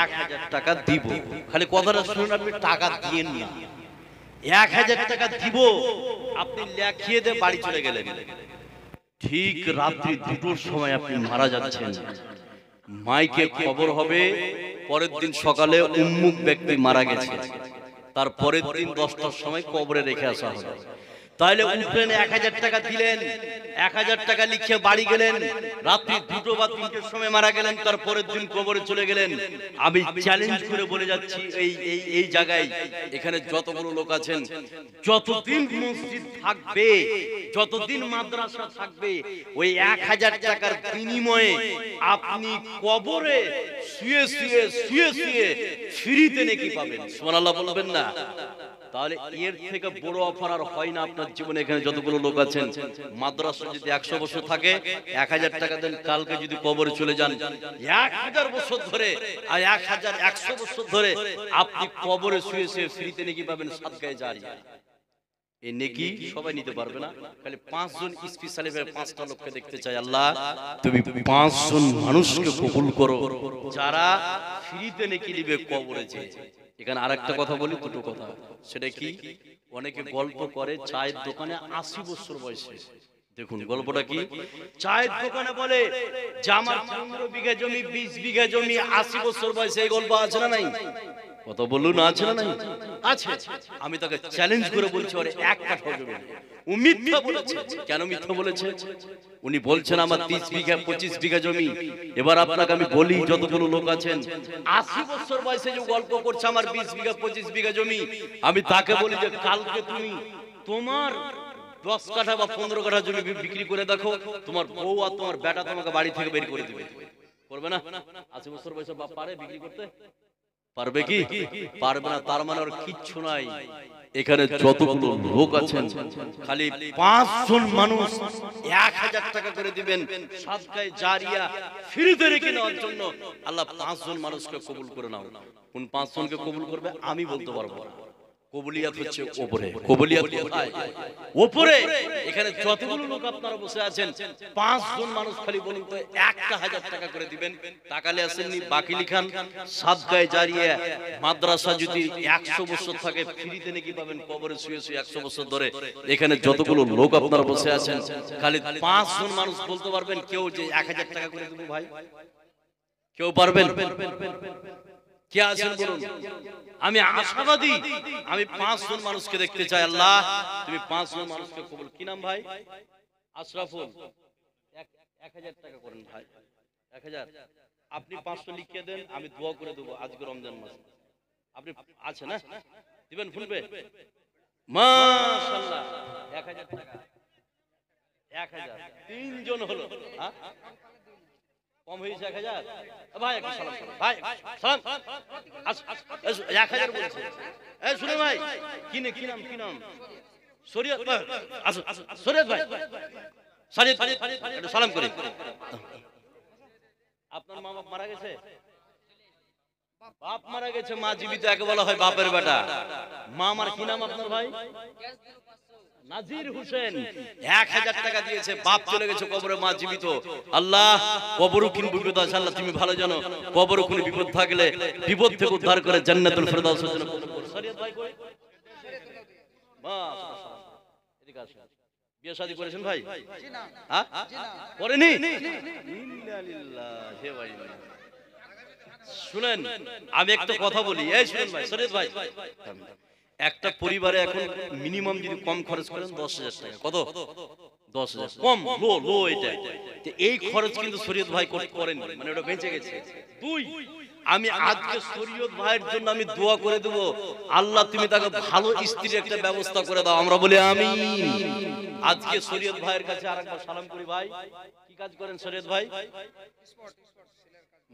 [SPEAKER 1] 1000 টাকা দিব। খালি কথাটা শুনুন, আপনি টাকা দিয়েন না, 1000 টাকা দিব। আপনি লেখিয়ে দিয়ে বাড়ি চলে গেলেন। ঠিক রাত্রি 2টোর সময় আপনি মারা যাচ্ছেন, মাইকে খবর হবে পরের দিন সকালে উম্মুক ব্যক্তি মারা গেছে, তার পরের দিন 10টার সময় কবরে রেখে আসা হবে। তাহলে উঠলেন, 1000 টাকা দিলেন, 1000 টাকা লিখে বাড়ি গেলেন, রাত্রি 2টো বা 3টের সময় মারা গেলেন, তার পরের দিন কবরে চলে গেলেন। আমি চ্যালেঞ্জ করে বলে যাচ্ছি, এই জায়গায় এখানে যতগুলো লোক আছেন, যতদিন মসজিদ থাকবে, যতদিন মাদ্রাসা থাকবে, ওই 1000 টাকার বিনিময়ে আপনি কবরে শুয়ে শুয়ে শুয়ে শুয়ে ফ্রিতে নেকি পাবেন। সুবহানাল্লাহ বলবেন না? তাহলে এর থেকে বড় অফার আর হয় না আপনার জীবনে। এখানে যতগুলো লোক আছেন, মাদ্রাসা যদি 100 বছর থাকে, 1000 টাকা দেন, কালকে যদি কবরে চলে যান, 1000 বছর ধরে আর 100 বছর ধরে আপনি কবরে শুয়ে শুয়ে ফ্রিতে নেকি পাবেন, সাদকায়ে জারিয়া। এই নেকি সবাই নিতে পারবে না, খালি 5 জন স্পেশালি 5টা লোককে দেখতে চাই। আল্লাহ তুমি 5 জন মানুষকে কবুল করো যারা ফ্রিতে নেকি নিবে কবরে যেয়ে। এখানে আরেকটা কথা বলি, 2টো কথা। সেটা কি? অনেকে গল্প করে চায়ের দোকানে 80 বছর বয়সে। দেখুন গল্পটা কি? চায়ের দোকানে বলে যে আমার 15 বিঘা জমি, 20 বিঘা জমি, 80 বছর বয়সে। এই গল্প আছে না নাই? কত বলুন, আছে না নাই? আছে। আমি তাকে চ্যালেঞ্জ করে বলছি, ওরে এক কাঠা জমি। ও মিথ্যা বলেছে। কেন মিথ্যা বলেছে? উনি বলছেন আমার 30 বিঘা 25 বিঘা জমি। এবার আপনাকে আমি বলি, যতগুলো লোক আছেন 80 বছর বয়সে যে গল্প করছে আমার 20 বিঘা 25 বিঘা জমি, আমি তাকে বলি যে কালকে তুমি তোমার 10 কাঠা বা 15 কাঠা জমি বিক্রি করে দেখো, তোমার বউ আর তোমার বেটা তোমাকে বাড়ি থেকে বের করে দিবে। করবে না? 80 বছর বয়সে বাপ পারে বিক্রি করতে? পারবে কি? পারবে না। তার মানে আর কিচ্ছু নাই। এখানে যতগুলো লোক আছেন, খালি 5 জন মানুষ 1000 টাকা করে দিবেন, সাদকায়ে জারিয়া ফ্রিতে রেখে নেওয়ার জন্য। আল্লাহ 5 জন মানুষকে কবুল করে নাও। কোন 5 জনকে কবুল করবে আমি বলতে পারবো না। কবুলিয়াত হচ্ছে উপরে। কবুলিয়াত কোথায়? উপরে। এখানে যতগুলো লোক আপনারা বসে আছেন, 5 জন মানুষ খালি বলুন তো 1000 টাকা করে দিবেন। টাকালে আসেননি, বাকি লিখান। সাদকায়ে জারিয়া মাদ্রাসা যদি 100 বছর থাকে, ফ্রিতে নাকি পাবেন কবরে শুয়ে শুয়ে 100 বছর ধরে। এখানে যতগুলো লোক আপনারা বসে আছেন, খালি 5 জন মানুষ বলতে পারবেন কেউ যে 1000 টাকা করে দেব ভাই? কেউ পারবেন? কে আছেন বলুন? আমি আশাবাদী, আমি 5 জন মানুষকে দেখতে চাই। আল্লাহ তুমি 5 জন মানুষকে কবুল। কি নাম ভাই? আশরাফুল। 1000 টাকা করেন ভাই, 1000। আপনি 500 লিখে দেন, আমি দোয়া করে দেবো আজকে রমজান মাসে। আপনি আছে না, দিবেন ফুলবে? মাশাআল্লাহ, 1000 টাকা, 1000। 3 জন হলো। হ্যাঁ, কম হয়েছে 1000। ভাই একটু সালাম করুন ভাই, সালাম। 1000 বলছে। এই শুনুন ভাই, কি নাম, কি নাম? শরীয়ত ভাই, আসুন শরীয়ত ভাই, শরীয়ত একটু সালাম করি। আপনার মা বাপ মারা গেছে? বাপ মারা গেছে, মা জীবিত, একে বলা হয় বাপের বেটা। মা আমার কি নাম আপনার ভাই? নাজির হোসেন। 1000 টাকা দিয়েছে, বাপ চলে গেছে কবরে, মা জীবিত। আল্লাহ কবরও কোন বিপদ আছে আল্লাহ তুমি ভালো জানো। কবরও কোন বিপদ থাকলে বিপদ থেকে উদ্ধার করে জান্নাতুল ফেরদাউস জন্য কবুল করো। শরীয়ত ভাই কই? বাহ, এদিকে আসুন। বিয়ে শাদী করেছেন ভাই? জি না। হ্যাঁ, করেনি? ইন্না লিল্লাহি ওয়া ইন্না ইলাইহি। শুনেন আমি একটা কথা বলি, এই শুনেন ভাই, শরীয়ত ভাই, একটা পরিবারে এখন মিনিমাম যদি কম খরচ করেন 10,000 টাকা। কত? 10,000। কম, লো এটা। তো এই খরচ কিন্তু শরীয়ত ভাই করেন, মানে ওটা বেঁচে গেছে। 2, আমি আজকে শরীয়ত ভাইয়ের জন্য আমি দোয়া করে দেব, আল্লাহ তুমি তাকে ভালো স্ত্রীর একটা ব্যবস্থা করে দাও। আমরা বলি আমিন। আজকে শরীয়ত ভাইয়ের কাছে আরেকবার সালাম করি। ভাই কি কাজ করেন শরীয়ত ভাই?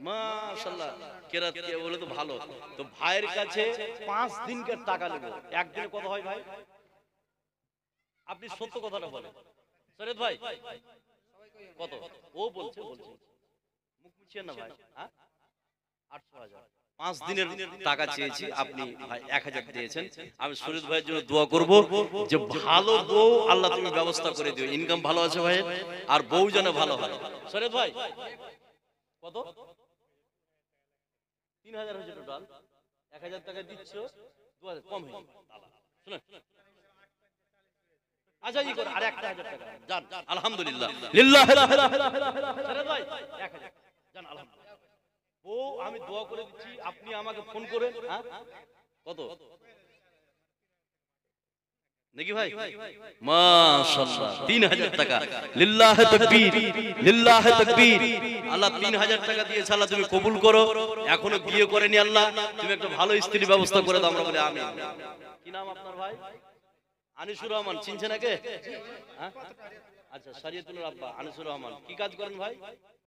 [SPEAKER 1] মাশাআল্লাহ, কেরাত কে বলে তো ভালো। তো ভাইয়ের কাছে 5 দিনকার টাকা নেব। একদিনে কত হয় ভাই? আপনি সত্য কথাটা বলেন শরীয়ত ভাই, কত? ও বলছে মুখ মুছিয়েন না ভাই। হ্যাঁ, 800,000। 5 দিনের টাকা চেয়েছি, আপনি ভাই 1000 দিয়েছেন। আমি শরীয়ত ভাইয়ের জন্য দোয়া করব যে ভালো বউ আল্লাহ তুমি ব্যবস্থা করে দিও। ইনকাম ভালো আছে ভাই, আর বউ যেন ভালো হয়। শরীয়ত ভাই কত? 3000 হয়েছে টোটাল। 1000 টাকা দিচ্ছ, 2000 কম হয়েছে। শুনুন, আচ্ছা ই করে আর 1000 টাকা জান, আলহামদুলিল্লাহ, লিল্লাহি লা ইলাহা ইল্লাল্লাহ। শরীয়ত ভাই 1000 জান, আলহামদুলিল্লাহ। ও আমি দোয়া করে দিচ্ছি, আপনি আমাকে ফোন করেন। হ্যাঁ, কত নাকি ভাই? মাশাআল্লাহ, 3000 টাকা। লিল্লাহি তাকবীর, লিল্লাহি তাকবীর। আল্লাহ 3000 টাকা দিয়েছে, আল্লাহ তুমি কবুল করো। এখনো বিয়ে করেনি, আল্লাহ তুমি একটা ভালো স্ত্রীর ব্যবস্থা করে দাও। আমরা বলি আমিন। কি নাম আপনার ভাই? আনিসুর রহমান। চিনছেন নাকি? হ্যাঁ, আচ্ছা, শরীয়তুল আব্বা আনিসুর রহমান। কি কাজ করেন ভাই?